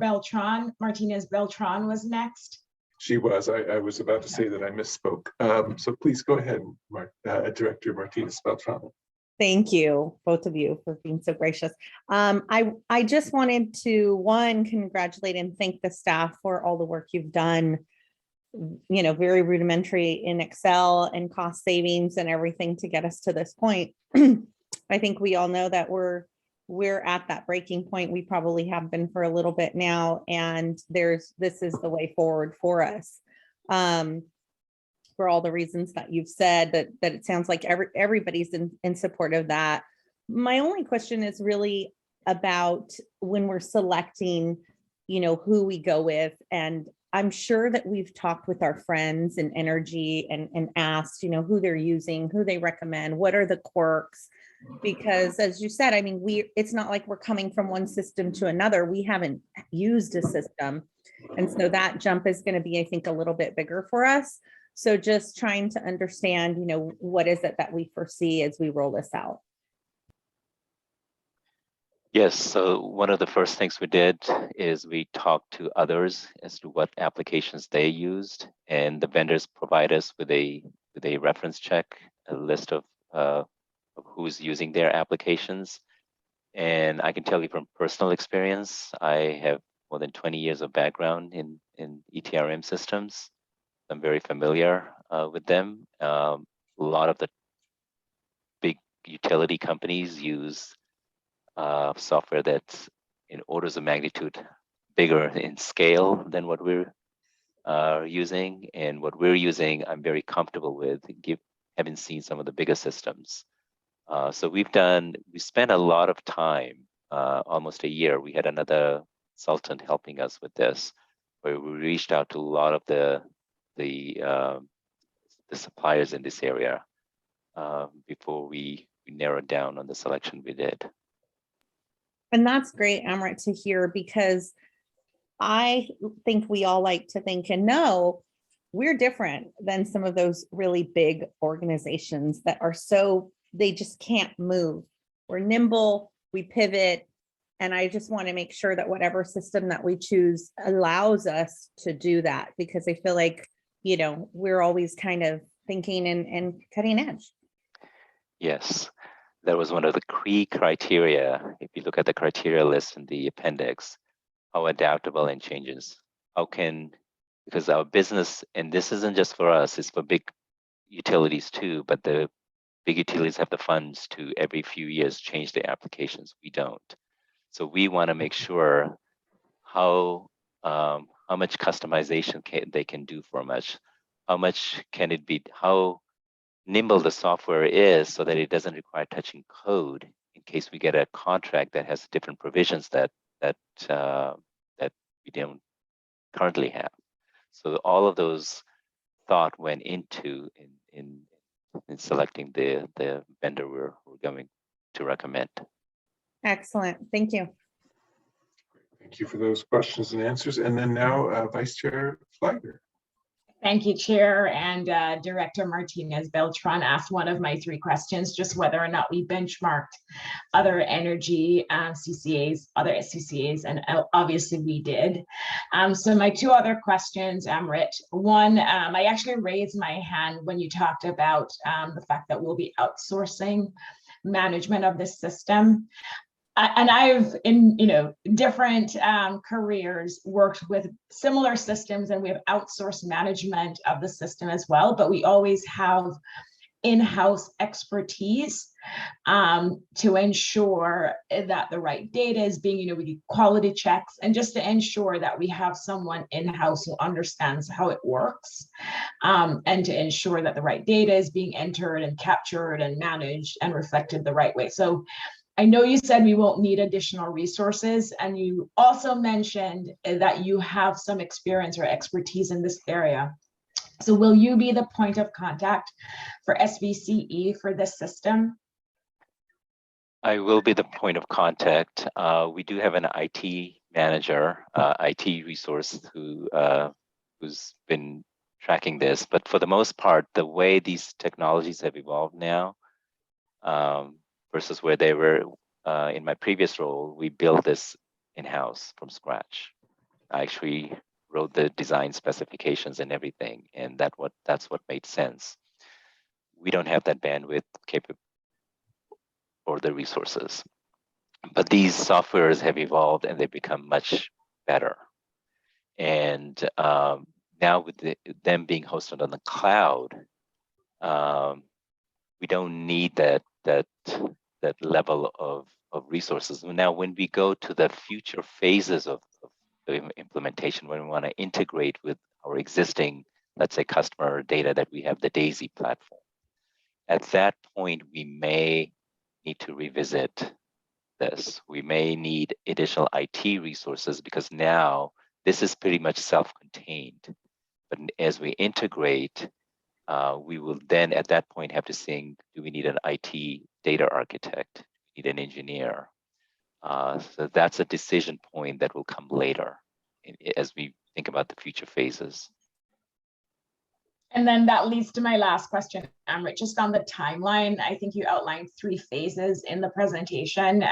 Martinez Beltane was next. She was. I was about to say that I misspoke. So please go ahead, Director Martinez Beltane. Thank you, both of you, for being so gracious. I just wanted to, one, congratulate and thank the staff for all the work you've done. You know, very rudimentary in Excel and cost savings and everything to get us to this point. I think we all know that we're at that breaking point. We probably have been for a little bit now, and this is the way forward for us. For all the reasons that you've said, that it sounds like everybody's in support of that. My only question is really about when we're selecting, you know, who we go with. And I'm sure that we've talked with our friends in energy and asked, you know, who they're using, who they recommend, what are the quirks? Because as you said, I mean, it's not like we're coming from one system to another. We haven't used a system. And so that jump is going to be, I think, a little bit bigger for us. So just trying to understand, you know, what is it that we foresee as we roll this out? Yes, so one of the first things we did is we talked to others as to what applications they used, and the vendors provide us with a reference check, a list of who's using their applications. And I can tell you from personal experience, I have more than 20 years of background in ETRM systems. I'm very familiar with them. A lot of the big utility companies use software that's in orders of magnitude bigger in scale than what we're using. And what we're using, I'm very comfortable with, having seen some of the bigger systems. So we spent a lot of time, almost a year. We had another consultant helping us with this, where we reached out to a lot of the suppliers in this area before we narrowed down on the selection we did. And that's great, Amrit, to hear, because I think we all like to think and know we're different than some of those really big organizations that are they just can't move. We're nimble, we pivot, and I just want to make sure that whatever system that we choose allows us to do that, because I feel like, you know, we're always kind of thinking and cutting edge. Because that was one of the key criteria. If you look at the criteria list in the appendix, how adaptable and changes. Because our business, and this isn't just for us, it's for big utilities too, but the big utilities have the funds to every few years change their applications. We don't. So we want to make sure how much customization they can do for us. How much can it be, how nimble the software is, so that it doesn't require touching code in case we get a contract that has different provisions that we don't currently have. So all of those thought went into in selecting the vendor we're going to recommend. Excellent, thank you. Thank you for those questions and answers. And then now Vice Chair Flagler. Thank you, Chair, and Director Martinez Beltane asked one of my 3 questions, just whether or not we benchmarked other energy CCAs, other SVCEs, and obviously we did. So my 2 other questions, Amrit. One, I actually raised my hand when you talked about the fact that we'll be outsourcing management of the system. And I've, in different careers, worked with similar systems, and we have outsourced management of the system as well. But we always have in-house expertise to ensure that the right data is being, we do quality checks, and just to ensure that we have someone in-house who understands how it works, and to ensure that the right data is being entered and captured and managed and reflected the right way. So I know you said we won't need additional resources, and you also mentioned that you have some experience or expertise in this area. So will you be the point of contact for SVCE for this system? I will be the point of contact. We do have an IT manager, IT resource who's been tracking this, but for the most part, the way these technologies have evolved now, versus where they were in my previous role, we built this in-house from scratch. I actually wrote the design specifications and everything, and that's what made sense. We don't have that bandwidth or the resources. But these softwares have evolved and they've become much better. And now with them being hosted on the cloud, we don't need that level of resources. Now, when we go to the future phases of the implementation, when we want to integrate with our existing, let's say, customer data that we have, the DAISY platform, at that point, we may need to revisit this. We may need additional IT resources because now this is pretty much self-contained. But as we integrate, we will then at that point have to think, do we need an IT data architect? Do we need an engineer? So that's a decision point that will come later as we think about the future phases. And then that leads to my last question, Amrit, just on the timeline. I think you outlined 3 phases in the presentation.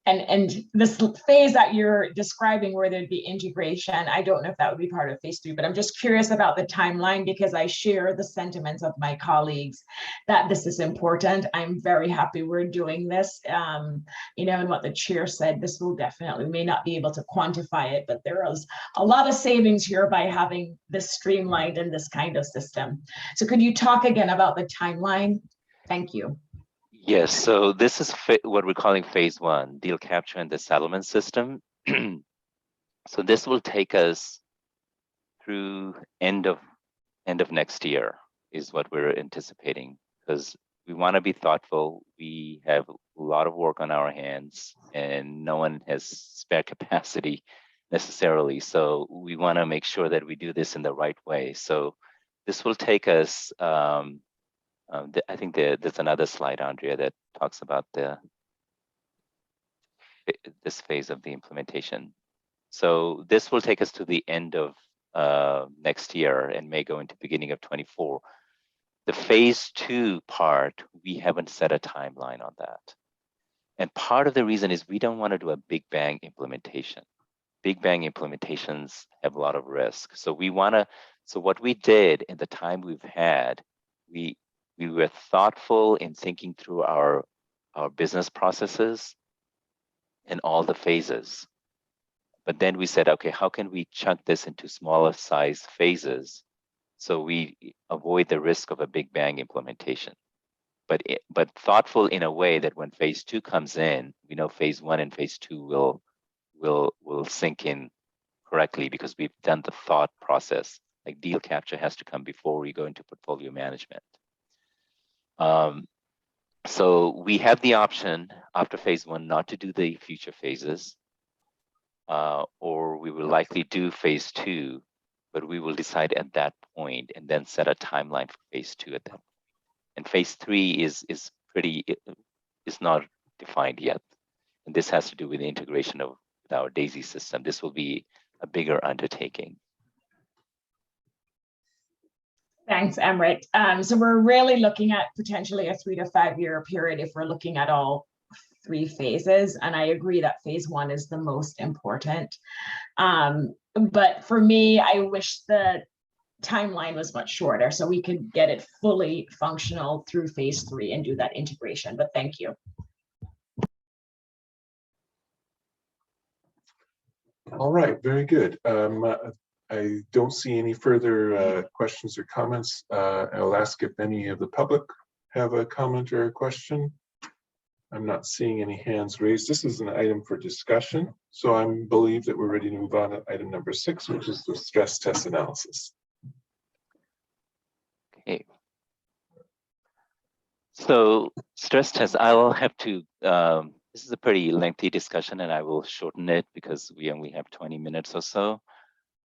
And this phase that you're describing where there'd be integration, I don't know if that would be part of phase 3, but I'm just curious about the timeline because I share the sentiments of my colleagues that this is important. I'm very happy we're doing this. You know, and what the chair said, this will definitely, we may not be able to quantify it, but there is a lot of savings here by having this streamlined in this kind of system. So could you talk again about the timeline? Thank you. Yes, so this is what we're calling phase 1, deal capture and the settlement system. So this will take us through end of next year is what we're anticipating, because we want to be thoughtful. We have a lot of work on our hands and no one has spare capacity necessarily. So we want to make sure that we do this in the right way. So this will take us, I think there's another slide, Andrea, that talks about this phase of the implementation. So this will take us to the end of next year and may go into beginning of 24. The phase 2 part, we haven't set a timeline on that. And part of the reason is we don't want to do a big bang implementation. Big bang implementations have a lot of risk. So so what we did in the time we've had, we were thoughtful in thinking through our business processes and all the phases. But then we said, okay, how can we chunk this into smaller size phases so we avoid the risk of a big bang implementation? But thoughtful in a way that when phase 2 comes in, we know phase 1 and phase 2 will sink in correctly because we've done the thought process. Like deal capture has to come before we go into portfolio management. So we have the option after phase 1 not to do the future phases, or we will likely do phase 2, but we will decide at that point and then set a timeline for phase 2 at that point. And phase 3 is not defined yet. And this has to do with the integration of our DAISY system. This will be a bigger undertaking. Thanks, Amrit. So we're really looking at potentially a 3 to 5 year period if we're looking at all 3 phases. And I agree that phase 1 is the most important. But for me, I wish the timeline was much shorter so we could get it fully functional through phase 3 and do that integration. But thank you. All right, very good. I don't see any further questions or comments. I'll ask if any of the public have a comment or a question. I'm not seeing any hands raised. This is an item for discussion. So I believe that we're ready to move on to item number 6, which is the stress test analysis. Okay. So stress test, I'll have to, this is a pretty lengthy discussion and I will shorten it because we only have 20 minutes or so.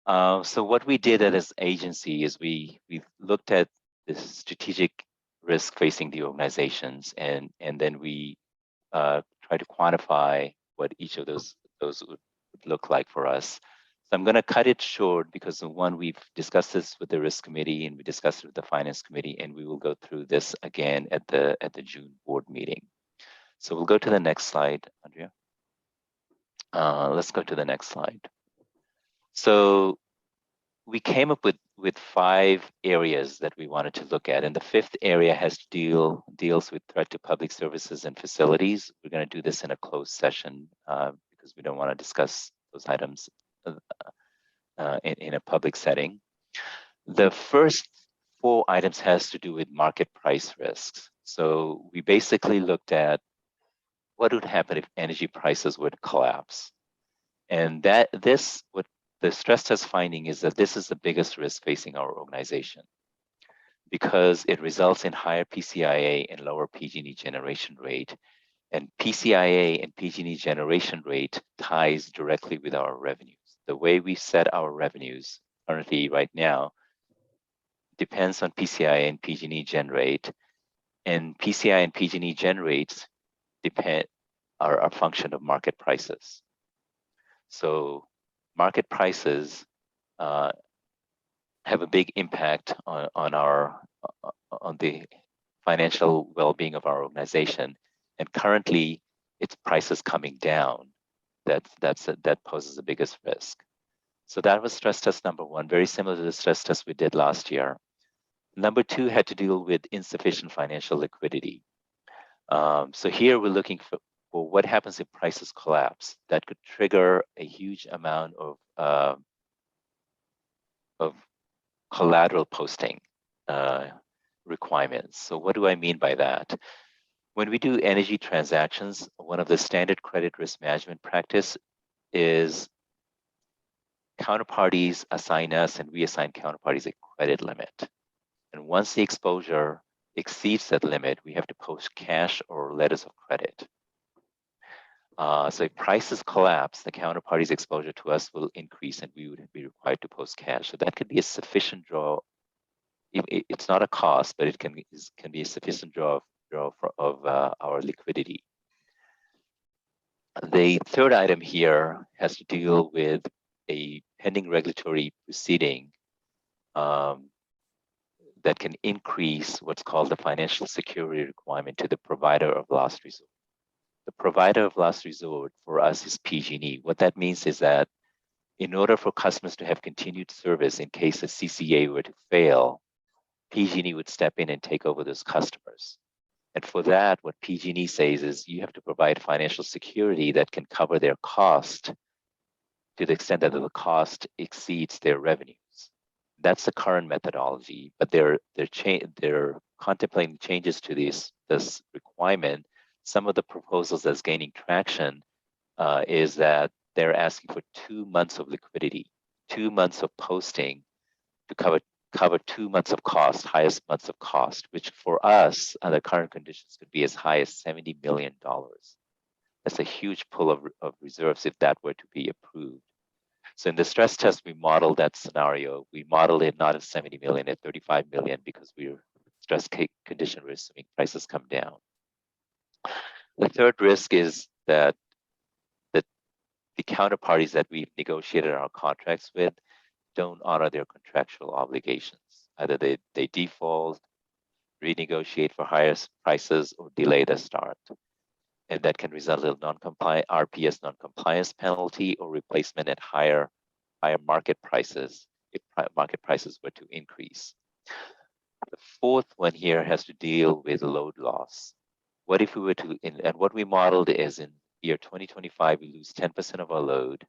So what we did at this agency is we looked at the strategic risk facing the organizations and then we try to quantify what each of those would look like for us. So I'm going to cut it short because one, we've discussed this with the risk committee and we discussed it with the finance committee, and we will go through this again at the June board meeting. So we'll go to the next slide, Andrea. Let's go to the next slide. So we came up with 5 areas that we wanted to look at. And the 5th area has to deals with threat to public services and facilities. We're going to do this in a closed session because we don't want to discuss those items in a public setting. The first 4 items has to do with market price risks. So we basically looked at what would happen if energy prices would collapse. And what the stress test finding is that this is the biggest risk facing our organization because it results in higher PCIA and lower PG&E generation rate. And PCIA and PG&E generation rate ties directly with our revenues. The way we set our revenues currently right now depends on PCIA and PG&E gen rate. And PCI and PG&E gen rates are a function of market prices. So market prices have a big impact on the financial well-being of our organization. And currently, its prices coming down. That poses the biggest risk. So that was stress test number 1, very similar to the stress test we did last year. Number 2 had to deal with insufficient financial liquidity. So here we're looking for what happens if prices collapse. That could trigger a huge amount of collateral posting requirements. So what do I mean by that? When we do energy transactions, one of the standard credit risk management practice is counterparties assign us and we assign counterparties a credit limit. And once the exposure exceeds that limit, we have to post cash or letters of credit. So if prices collapse, the counterparty's exposure to us will increase and we would be required to post cash. So that could be a sufficient draw. It's not a cost, but it can be a sufficient draw of our liquidity. The third item here has to deal with a pending regulatory proceeding that can increase what's called the financial security requirement to the provider of last resort. The provider of last resort for us is PG&E. What that means is that in order for customers to have continued service in case a CCA were to fail, PG&E would step in and take over those customers. And for that, what PG&E says is you have to provide financial security that can cover their cost to the extent that the cost exceeds their revenues. That's the current methodology, but they're contemplating changes to this requirement. Some of the proposals that's gaining traction is that they're asking for 2 months of liquidity, 2 months of posting to cover 2 months of cost, highest months of cost, which for us under current conditions could be as high as $70 million. That's a huge pull of reserves if that were to be approved. So in the stress test, we modeled that scenario. We modeled it not at 70 million, at 35 million, because stress condition, we're assuming prices come down. The third risk is that the counterparties that we've negotiated our contracts with don't honor their contractual obligations. Either they default, renegotiate for higher prices, or delay the start. And that can result in RPS non-compliance penalty or replacement at higher market prices if market prices were to increase. The fourth one here has to deal with load loss. What if we were to, and what we modeled is in year 2025, we lose 10% of our load.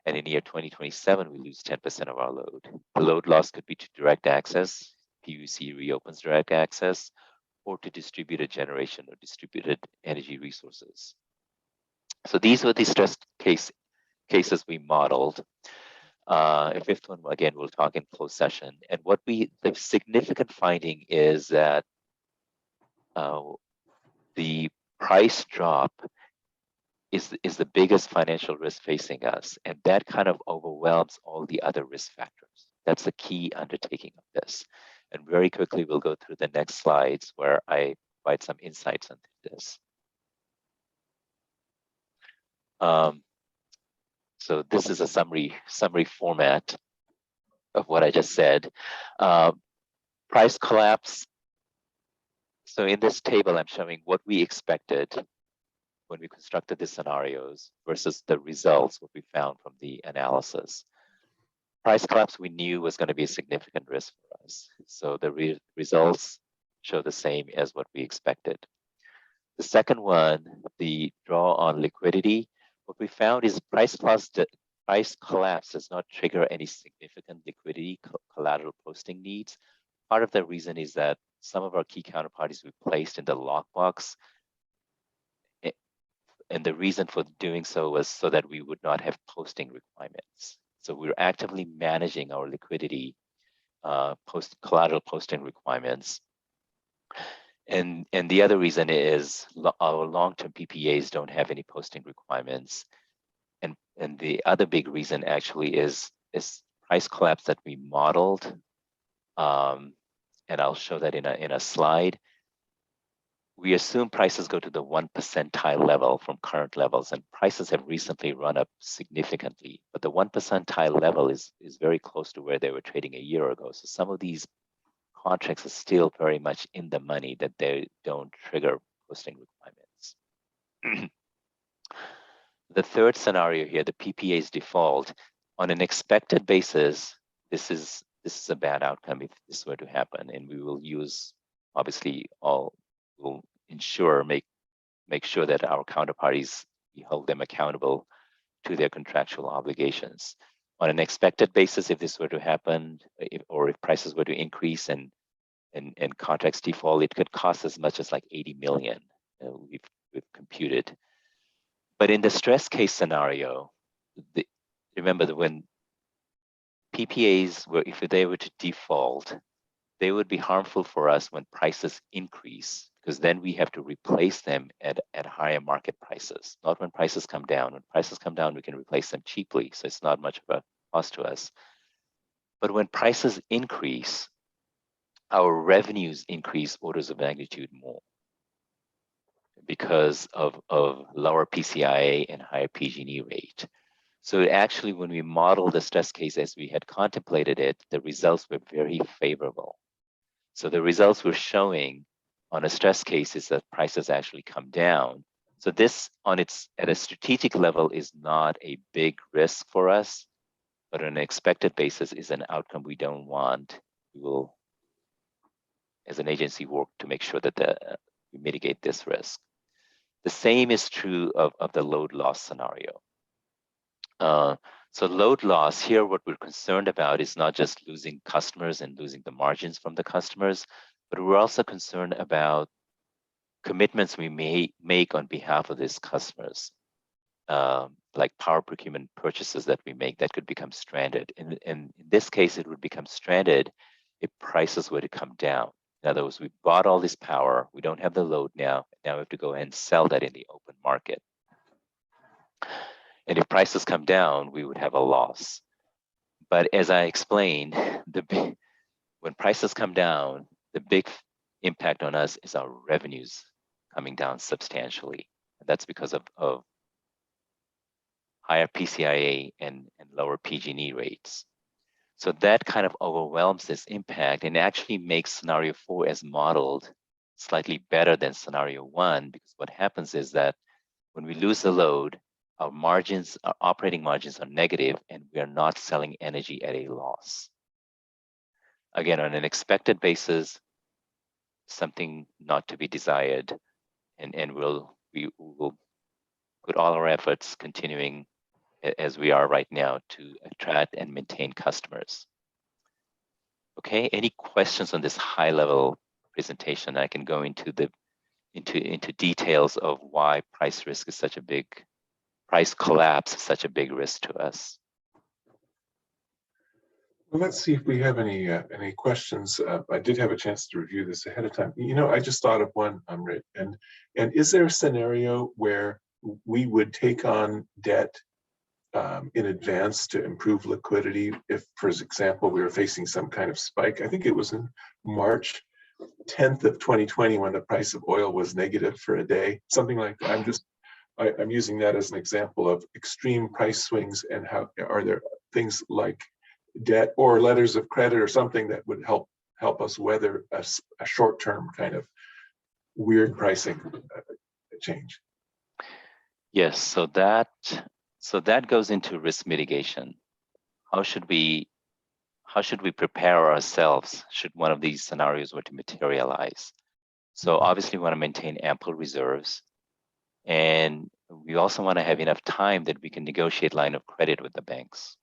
And in year 2027, we lose 10% of our load. The load loss could be to direct access, PUC reopens direct access, or to distributed generation or distributed energy resources. So these were the stress cases we modeled. A fifth one, again, we'll talk in closed session. And the significant finding is that the price drop is the biggest financial risk facing us. And that kind of overwhelms all the other risk factors. That's the key undertaking of this. And very quickly, we'll go through the next slides where I provide some insights into this. So this is a summary format of what I just said. Price collapse. So in this table, I'm showing what we expected when we constructed the scenarios versus the results, what we found from the analysis. price collapse we knew was going to be a significant risk for us. So the results show the same as what we expected. The second one, the draw on liquidity, what we found is price collapse does not trigger any significant liquidity collateral posting needs. Part of the reason is that some of our key counterparties we placed in the lockbox, and the reason for doing so was so that we would not have posting requirements. So we're actively managing our liquidity collateral posting requirements. And the other reason is our long-term PPAs don't have any posting requirements. And the other big reason actually is price collapse that we modeled. And I'll show that in a slide. We assume prices go to the 1 percentile level from current levels, and prices have recently run up significantly. But the 1 percentile level is very close to where they were trading a year ago. So some of these contracts are still very much in the money that they don't trigger posting requirements. The third scenario here, the PPA's default, on an expected basis, this is a bad outcome if this were to happen, and we will use, obviously, we'll ensure, make sure that our counterparties, we hold them accountable to their contractual obligations. On an expected basis, if this were to happen, or if prices were to increase and contracts default, it could cost as much as like 80 million. We've computed. But in the stress case scenario, remember that when PPAs if they were to default, they would be harmful for us when prices increase, because then we have to replace them at higher market prices, not when prices come down. When prices come down, we can replace them cheaply, so it's not much of a cost to us. But when prices increase, our revenues increase orders of magnitude more because of lower PCIA and higher PG&E rate. So actually, when we modeled the stress case as we had contemplated it, the results were very favorable. So the results we're showing on a stress case is that prices actually come down. So this at a strategic level is not a big risk for us, but on an expected basis is an outcome we don't want. We will, as an agency, work to make sure that we mitigate this risk. The same is true of the load loss scenario. So load loss here, what we're concerned about is not just losing customers and losing the margins from the customers, but we're also concerned about commitments we may make on behalf of these customers, like power procurement purchases that we make that could become stranded. And in this case, it would become stranded if prices were to come down. In other words, we bought all this power, we don't have the load now, now we have to go and sell that in the open market. And if prices come down, we would have a loss. But as I explained, when prices come down, the big impact on us is our revenues coming down substantially. And that's because of higher PCIA and lower PG&E rates. So that kind of overwhelms this impact and actually makes scenario 4 as modeled slightly better than scenario 1, because what happens is that when we lose the load, our margins, our operating margins are negative, and we are not selling energy at a loss. Again, on an expected basis, something not to be desired, and we will put all our efforts continuing as we are right now to attract and maintain customers. Okay, any questions on this high-level presentation? I can go into details of why price collapse is such a big risk to us. Well, let's see if we have any questions. I did have a chance to review this ahead of time. You know, I just thought of one, Amrit, and is there a scenario where we would take on debt in advance to improve liquidity if, for example, we were facing some kind of spike? I think it was in March 10th of 2020 when the price of oil was negative for a day, something like that. I'm using that as an example of extreme price swings, and how are there things like debt or letters of credit or something that would help us weather a short-term kind of weird pricing change? Yes, so that goes into risk mitigation. How should we how should we prepare ourselves should one of these scenarios were to materialize? So obviously we want to maintain ample reserves, and we also want to have enough time that we can negotiate line of credit with the banks.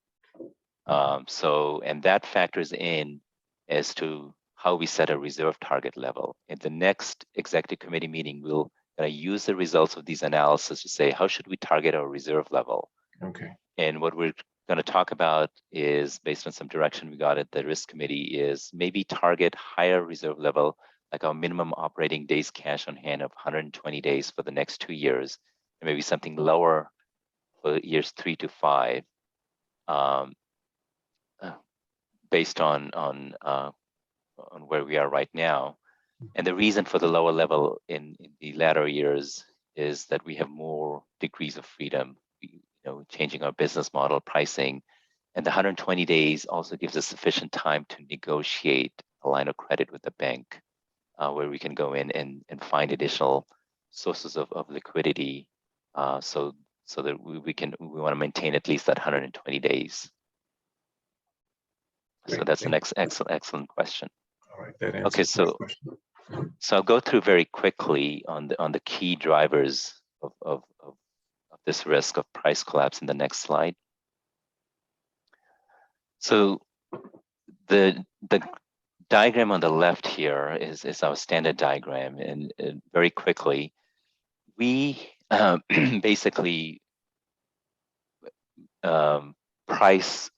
And that factors in as to how we set a reserve target level. In the next executive committee meeting, we'll use the results of these analysis to say, how should we target our reserve level? Okay. And what we're going to talk about is, based on some direction we got at the risk committee, is maybe target higher reserve level, like our minimum operating days cash on hand of 120 days for the next 2 years, and maybe something lower for years 3 to 5, based on where we are right now. And the reason for the lower level in the latter years is that we have more degrees of freedom, changing our business model, pricing, and the 120 days also gives us sufficient time to negotiate a line of credit with the bank, where we can go in and find additional sources of liquidity, so that we want to maintain at least that 120 days. So Great, that's the thank next excellent question. All right, that Okay, answers my so question. I'll go through very quickly on the key drivers of this risk of price collapse in the next slide. So the diagram on the left here is our standard diagram, and very quickly, we basically price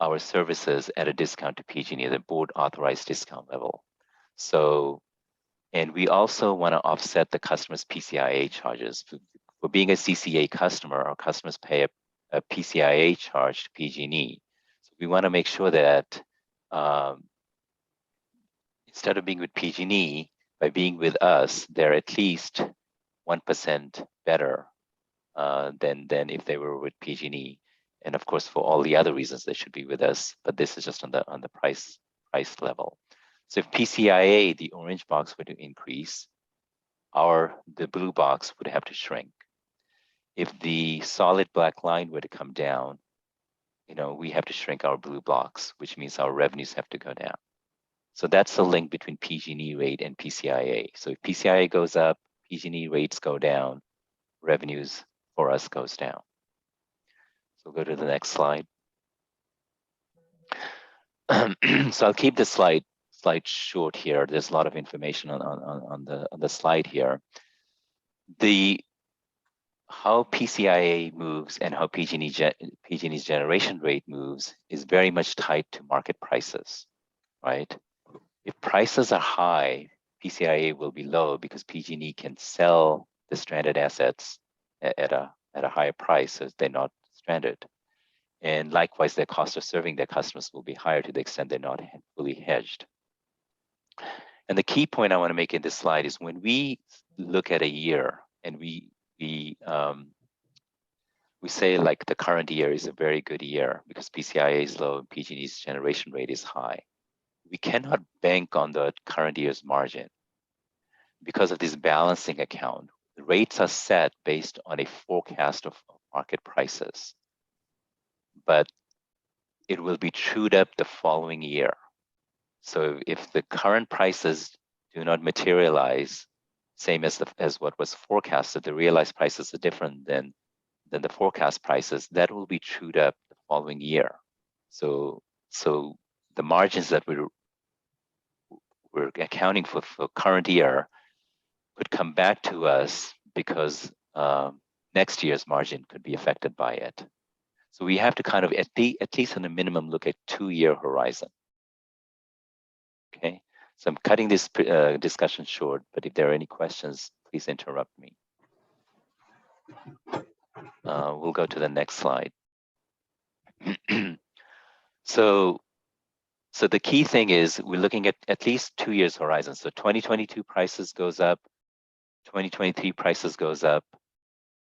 our services at a discount to PG&E, the board authorized discount level. So, and we also want to offset the customer's PCIA charges. For being a CCA customer, our customers pay a PCIA charge to PG&E. So we want to make sure that instead of being with PG&E, by being with us, they're at least 1% better than if they were with PG&E. And of course, for all the other reasons, they should be with us. But this is just on the price level. So if PCIA, the orange box, were to increase, the blue box would have to shrink. If the solid black line were to come down, we have to shrink our blue box, which means our revenues have to go down. So that's the link between PG&E rate and PCIA. So if PCIA goes up, PG&E rates go down, revenues for us goes down. So go to the next slide. So I'll keep this slide short here. There's a lot of information on the slide here. How PCIA moves and how PG&E's generation rate moves is very much tied to market prices, right? If prices are high, PCIA will be low because PG&E can sell the stranded assets at a higher price as they're not stranded. And likewise, their cost of serving their customers will be higher to the extent they're not fully hedged. And the key point I want to make in this slide is when we look at a year and we say like the current year is a very good year because PCIA is low and PG&E's generation rate is high. We cannot bank on the current year's margin because of this balancing account. The rates are set based on a forecast of market prices, but it will be trued up the following year. So if the current prices do not materialize, same as what was forecasted, the realized prices are different than the forecast prices, that will be trued up the following year. So the margins that we're accounting for current year could come back to us because next year's margin could be affected by it. So we have to kind of, at least on a minimum, look at 2-year horizon. Okay, so I'm cutting this discussion short, but if there are any questions, please interrupt me. We'll go to the next slide. So the key thing is we're looking at least 2 years horizon. So 2022 prices goes up, 2023 prices goes up,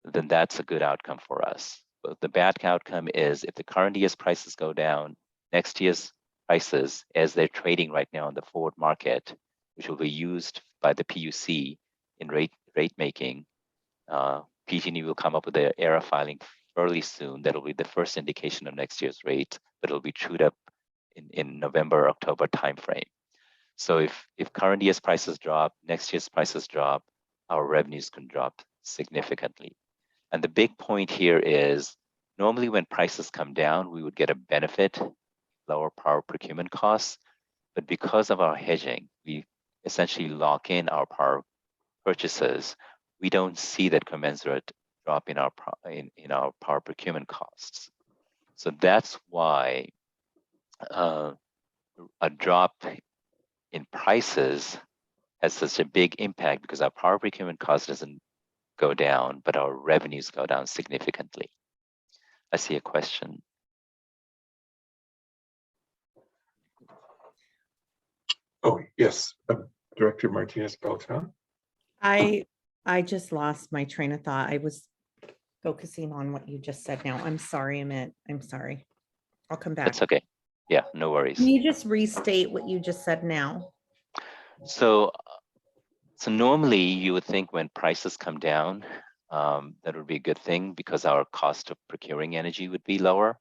then that's a good outcome for us. But the bad outcome is if the current year's prices go down, next year's prices, as they're trading right now in the forward market, which will be used by the PUC in rate making, PG&E will come up with their ERA filing fairly soon. That'll be the first indication of next year's rate, but it'll be trued up in November, October timeframe. So if current year's prices drop, next year's prices drop, our revenues can drop significantly. And the big point here is normally when prices come down, we would get a benefit, lower power procurement costs. But because of our hedging, we essentially lock in our power purchases. We don't see that commensurate drop in our power procurement costs. So that's why a drop in prices has such a big impact, because our power procurement cost doesn't go down, but our revenues go down significantly. I see a question. Oh, yes, Director Martinez Beltane. I just lost my train of thought. I was focusing on what you just said now. I'm sorry, Amit. I'm sorry. I'll come back. That's okay. Yeah, no worries. Can you just restate what you just said now? So normally you would think when prices come down, that would be a good thing because our cost of procuring energy would be lower.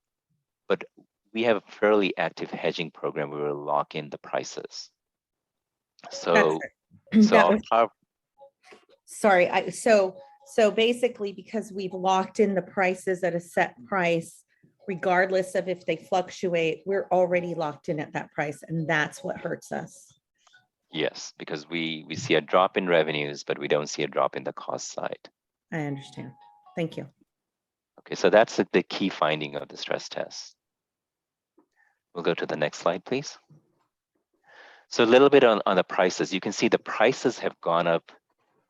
But we have a fairly active hedging program where we will lock in the prices. So, sorry, so basically, because we've locked in the prices at a set price, regardless of if they fluctuate, we're already locked in at that price, and that's what hurts us. Yes, because we see a drop in revenues, but we don't see a drop in the cost side. I understand. Thank you. Okay, so that's the key finding of the stress test. We'll go to the next slide, please. So a little bit on the prices. You can see the prices have gone up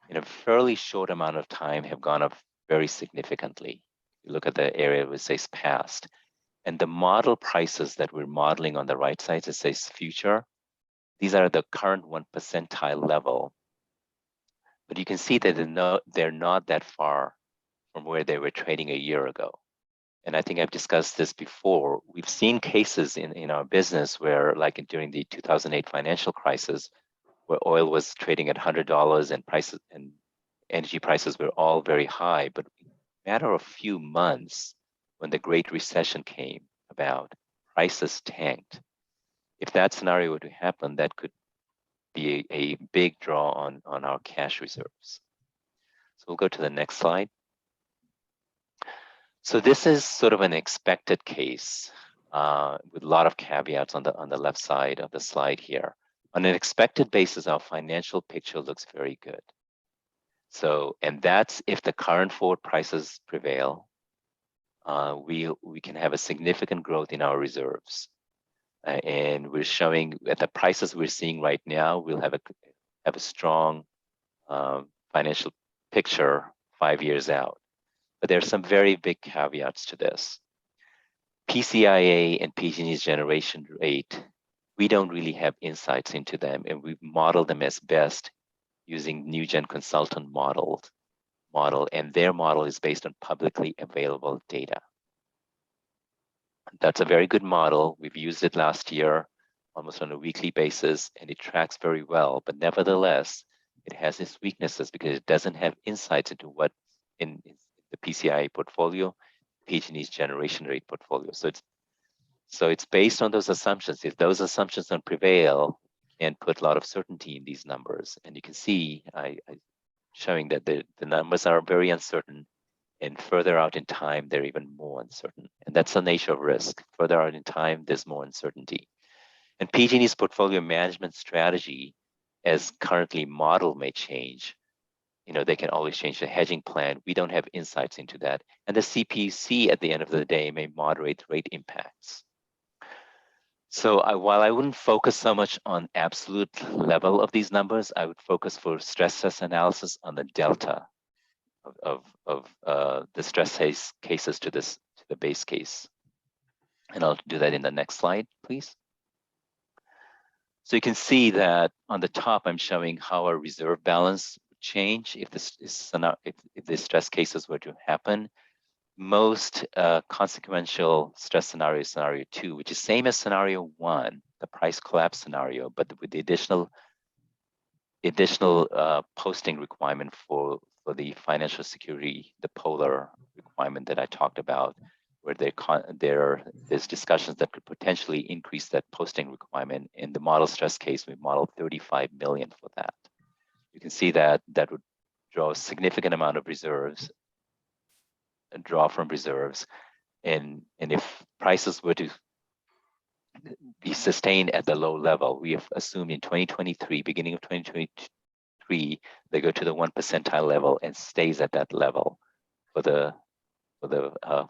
in a fairly short amount of time, have gone up very significantly. You look at the area which says past. And the model prices that we're modeling on the right side, it says future. These are the current 1 percentile level. But you can see that they're not that far from where they were trading a year ago. And I think I've discussed this before. We've seen cases in our business where, like during the 2008 financial crisis, where oil was trading at $100 and prices and energy prices were all very high. But in a matter of few months, when the Great Recession came about, prices tanked. If that scenario were to happen, that could be a big draw on our cash reserves. So we'll go to the next slide. So this is sort of an expected case with a lot of caveats on the left side of the slide here. On an expected basis, our financial picture looks very good. So, and that's if the current forward prices prevail, we can have a significant growth in our reserves. And we're showing at the prices we're seeing right now, we'll have a strong financial picture 5 years out. But there's some very big caveats to this. PCIA and PG&E's generation rate, we don't really have insights into them, and we've modeled them as best using NewGen Consultant model, and their model is based on publicly available data. That's a very good model. We've used it last year almost on a weekly basis, and it tracks very well. But nevertheless, it has its weaknesses because it doesn't have insights into what in the PCI portfolio, PG&E's generation rate portfolio. So it's based on those assumptions. If those assumptions don't prevail, and put a lot of certainty in these numbers. And you can see I showing that the numbers are very uncertain, and further out in time, they're even more uncertain. And that's the nature of risk. Further out in time, there's more uncertainty. And PG&E's portfolio management strategy, as currently modeled, may change. You know, they can always change the hedging plan. We don't have insights into that. And the CPUC at the end of the day may moderate rate impacts. So while I wouldn't focus so much on absolute level of these numbers, I would focus for stress test analysis on the delta of the stress cases to the base case. And I'll do that in the next slide, please. So you can see that on the top, I'm showing how our reserve balance would change if the stress cases were to happen. Most consequential stress scenario is scenario 2, which is same as scenario 1, the price collapse scenario, but with the additional posting requirement for the financial security, the polar requirement that I talked about, where there's discussions that could potentially increase that posting requirement. In the model stress case, we modeled 35 million for that. You can see that that would draw a significant amount of reserves, and draw from reserves. And if prices were to be sustained at the low level, we have assumed in 2023, beginning of 2023, they go to the 1 percentile level and stays at that level for the 4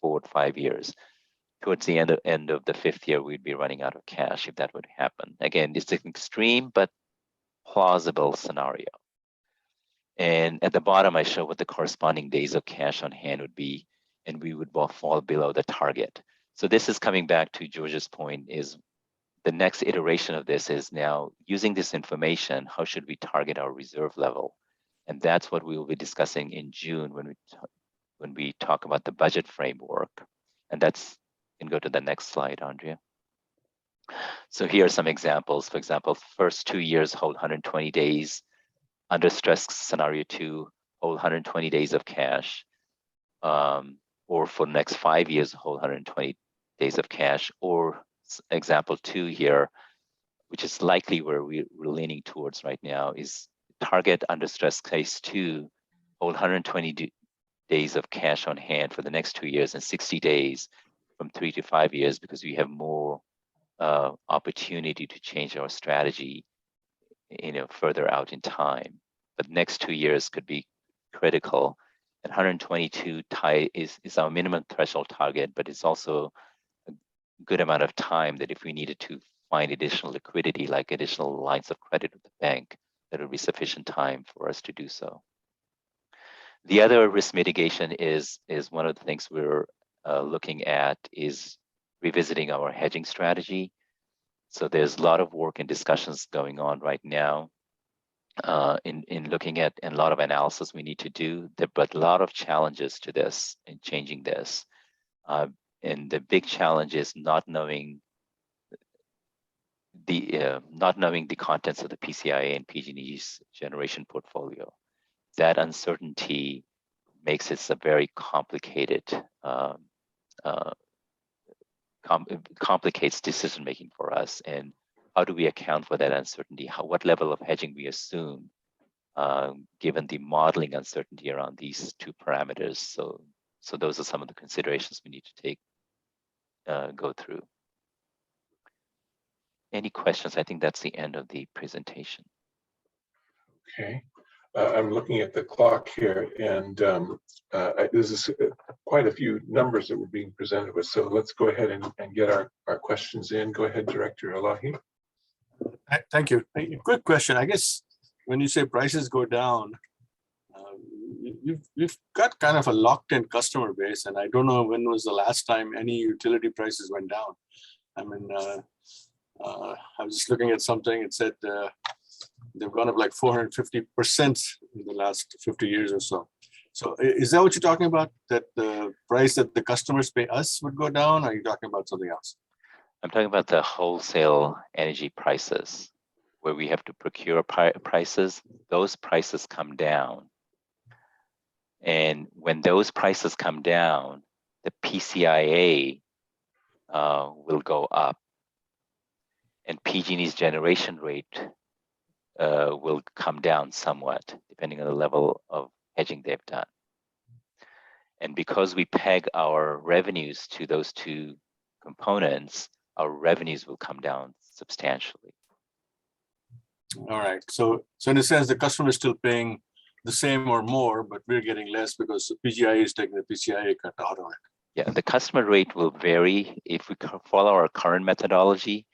or 5 years. Towards the end of the 5th year, we'd be running out of cash if that would happen. Again, it's an extreme but plausible scenario. And at the bottom, I show what the corresponding days of cash on hand would be, and we would both fall below the target. So this is coming back to George's point, is the next iteration of this is now using this information, how should we target our reserve level? And that's what we will be discussing in June when we talk about the budget framework. And that's, you can go to the next slide, Andrea. So here are some examples. For example, first 2 years hold 120 days. Under stress scenario 2, hold 120 days of cash. Or for the next 5 years, hold 120 days of cash. Or example 2 here, which is likely where we're leaning towards right now, is target under stress case 2, hold 120 days of cash on hand for the next 2 years and 60 days from 3 to 5 years, because we have more opportunity to change our strategy, further out in time. But next 2 years could be critical. And 122 is our minimum threshold target, but it's also a good amount of time that if we needed to find additional liquidity, like additional lines of credit with the bank, that would be sufficient time for us to do so. The other risk mitigation is one of the things we're looking at is revisiting our hedging strategy. So there's a lot of work and discussions going on right now in looking at, and a lot of analysis we need to do, but a lot of challenges to this in changing this. And the big challenge is not knowing the contents of the PCIA and PG&E's generation portfolio. That uncertainty makes it a very complicated, complicates decision making for us. And how do we account for that uncertainty? What level of hedging we assume, given the modeling uncertainty around these two parameters? So those are some of the considerations we need to go through. Any questions? I think that's the end of the presentation. Okay. I'm looking at the clock here, and this is quite a few numbers that we're being presented with. So let's go ahead and get our questions in. Go ahead, Director Elahi. Thank you. A quick question. I guess when you say prices go down, we've got kind of a locked-in customer base, and I don't know when was the last time any utility prices went down. I mean, I was just looking at something. It said they've gone up like 450% in the last 50 years or so. So is that what you're talking about? That the price that the customers pay us would go down? Or are you talking about something else? I'm talking about the wholesale energy prices, where we have to procure prices. Those prices come down. And when those prices come down, the PCIA will go up. And PG&E's generation rate will come down somewhat, depending on the level of hedging they've done. And because we peg our revenues to those two components, our revenues will come down substantially. All right. So in a sense, the customer is still paying the same or more, but we're getting less because the PGI is taking the PCIA cut out of it. Yeah, the customer rate will vary. If we follow our current methodology,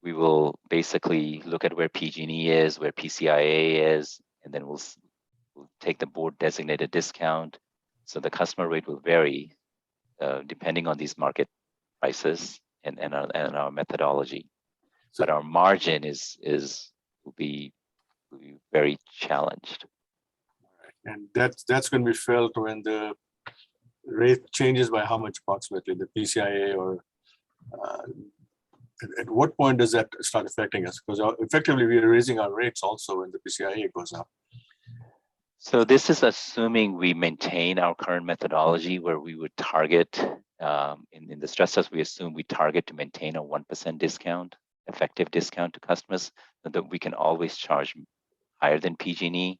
we will basically look at where PG&E is, where PCIA is, and then we'll take the board designated discount. So the customer rate will vary depending on these market prices and our methodology. So, but our margin will be very challenged. And that's going to be felt when the rate changes by how much approximately, the PCIA, or at what point does that start affecting us? Because effectively we are raising our rates also when the PCIA goes up. So this is assuming we maintain our current methodology where we would target, in the stress test, we assume we target to maintain a 1% discount, effective discount to customers, so that we can always charge higher than PG&E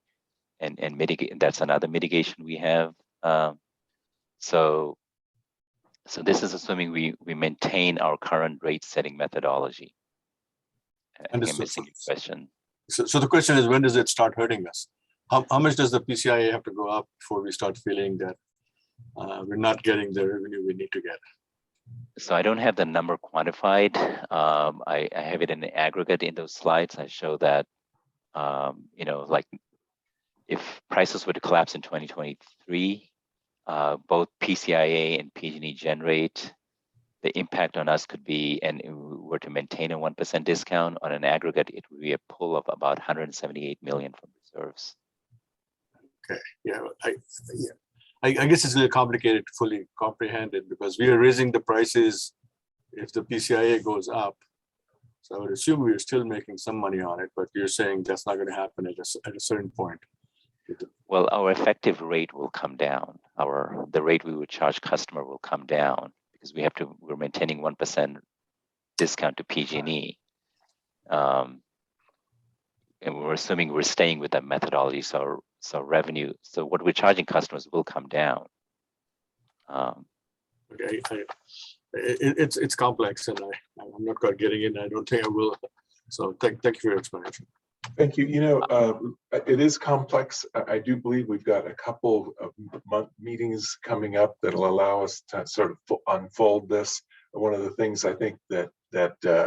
and mitigate. That's another mitigation we have. So this is assuming we maintain our current rate setting methodology. I think I'm Understood. missing your question. So the question is, when does it start hurting us? How much does the PCIA have to go up before we start feeling that we're not getting the revenue we need to get? So I don't have the number quantified. I have it in the aggregate in those slides. I show that, like if prices were to collapse in 2023, both PCIA and PG&E generate, the impact on us could be, and if we were to maintain a 1% discount on an aggregate, it would be a pull of about 178 million from reserves. Okay, yeah, I guess it's a little complicated to fully comprehend it because we are raising the prices if the PCIA goes up. So I would assume we're still making some money on it, but you're saying that's not going to happen at a certain point. Well, our effective rate will come down. The rate we would charge customer will come down because we're maintaining 1% discount to PG&E. And we're assuming we're staying with that methodology. So revenue, so what we're charging customers will come down. Okay, it's complex and I'm not quite getting in. I don't think I will. So thank you for your explanation. Thank you. It is complex. I do believe we've got a couple of meetings coming up that'll allow us to sort of unfold this. One of the things I think that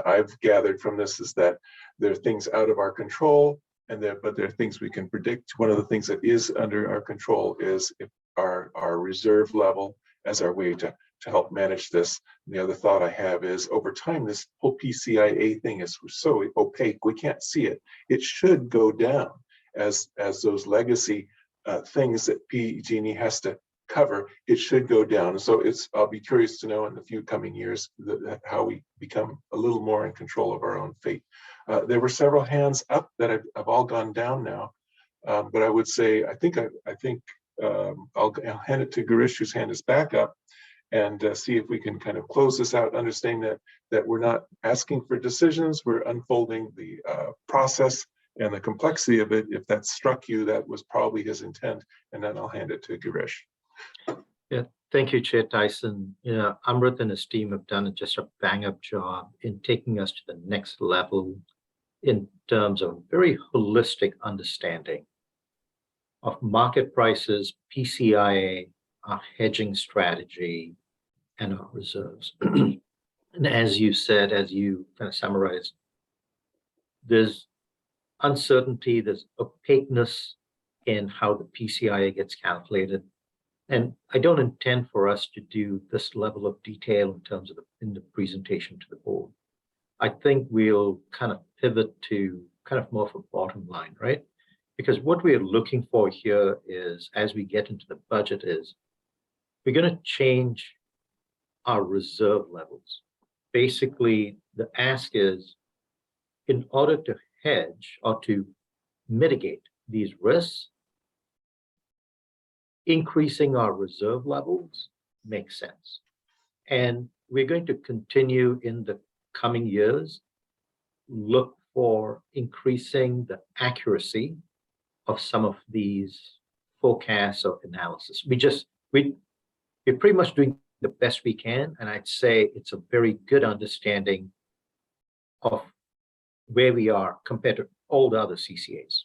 I've gathered from this is that there are things out of our control, but there are things we can predict. One of the things that is under our control is if our reserve level as our way to help manage this. And the other thought I have is over time, this whole PCIA thing is so opaque, we can't see it. It should go down as those legacy things that PG&E has to cover, it should go down. So I'll be curious to know in the few coming years how we become a little more in control of our own fate. There were several hands up that have all gone down now, but I would say I think I'll hand it to Girish, whose hand is back up, and see if we can kind of close this out, understanding that we're not asking for decisions, we're unfolding the process and the complexity of it. If that struck you, that was probably his intent, and then I'll hand it to Girish. Yeah, thank you, Chair Tyson. Amrit and his team have done just a bang-up job in taking us to the next level in terms of very holistic understanding of market prices, PCIA, our hedging strategy, and our reserves. And as you said, as you kind of summarized, there's uncertainty, there's opaqueness in how the PCIA gets calculated. And I don't intend for us to do this level of detail in terms of in the presentation to the board. I think we'll kind of pivot to kind of more of a bottom line, right? Because what we're looking for here is, as we get into the budget, is we're going to change our reserve levels. Basically, the ask is, in order to hedge or to mitigate these risks, increasing our reserve levels makes sense. And we're going to continue in the coming years, look for increasing the accuracy of some of these forecasts or analysis. We're pretty much doing the best we can. And I'd say it's a very good understanding of where we are compared to all the other CCAs.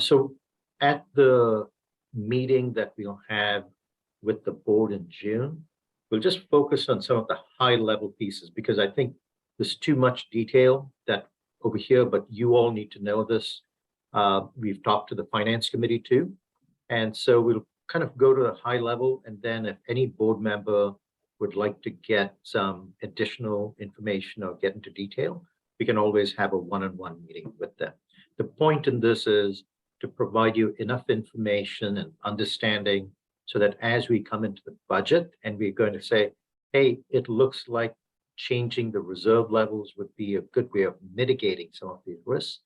So at the meeting that we'll have with the board in June, we'll just focus on some of the high level pieces, because I think there's too much detail that over here, but you all need to know this. We've talked to the finance committee too. And so we'll kind of go to a high level. And then if any board member would like to get some additional information or get into detail, we can always have a one-on-one meeting with them. The point in this is to provide you enough information and understanding so that as we come into the budget and we're going to say, hey, it looks like changing the reserve levels would be a good way of mitigating some of these risks,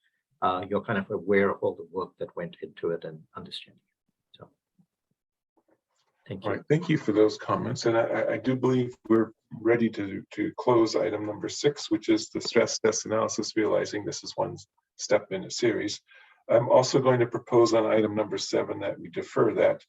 you're kind of aware of all the work that went into it and understanding. So, thank All you. right, thank you for those comments. And I do believe we're ready to close item number 6, which is the stress test analysis, realizing this is one step in a series. I'm also going to propose on item number 7 that we defer that.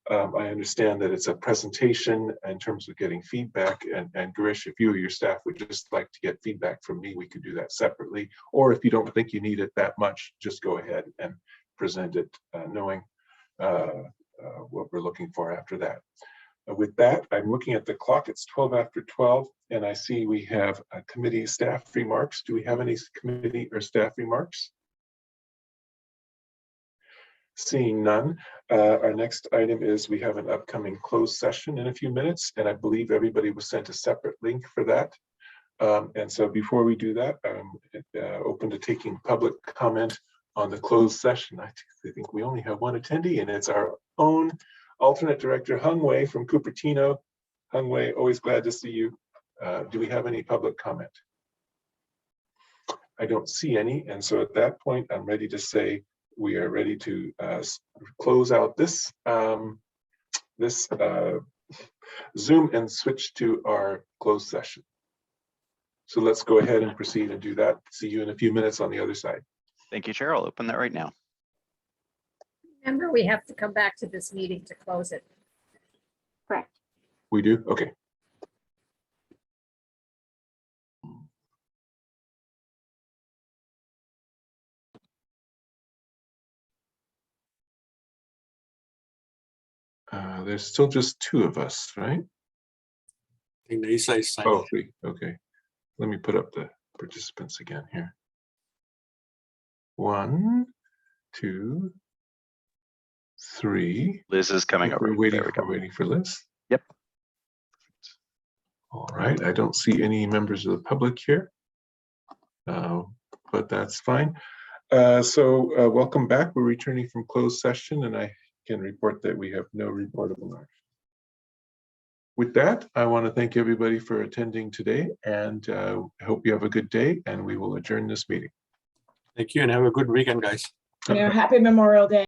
I understand that it's a presentation in terms of getting feedback, and Girish, if you or your staff would just like to get feedback from me, we could do that separately. Or if you don't think you need it that much, just go ahead and present it, knowing what we're looking for after that. With that, I'm looking at the clock. It's 12 after 12, and I see we have a committee staff remarks. Do we have any committee or staff remarks? Seeing none, our next item is we have an upcoming closed session in a few minutes, and I believe everybody was sent a separate link for that. And so before we do that, I'm open to taking public comment on the closed session. I think we only have one attendee, and it's our own alternate director, Hung Wei from Cupertino. Hung Wei, always glad to see you. Do we have any public comment? I don't see any, and so at that point, I'm ready to say we are ready to close out this Zoom and switch to our closed session. So let's go ahead and proceed and do that. See you in a few minutes on the other side. Thank you, Chair. I'll open that right now. Remember, we have to come back to this meeting to close it. Correct. We do? Okay. There's still just 2 of us, right? I think the Isa is signing. Oh, 3. Okay. Let me put up the participants again here. 1, 2, 3. Liz is coming over. We're waiting, There we go. waiting for Liz. Yep. All right. I don't see any members of the public here, but that's fine. So welcome back. We're returning from closed session, and I can report that we have no reportable action. With that, I want to thank everybody for attending today, and I hope you have a good day, and we will adjourn this meeting. Thank you and have a good weekend, guys. Happy Memorial Day.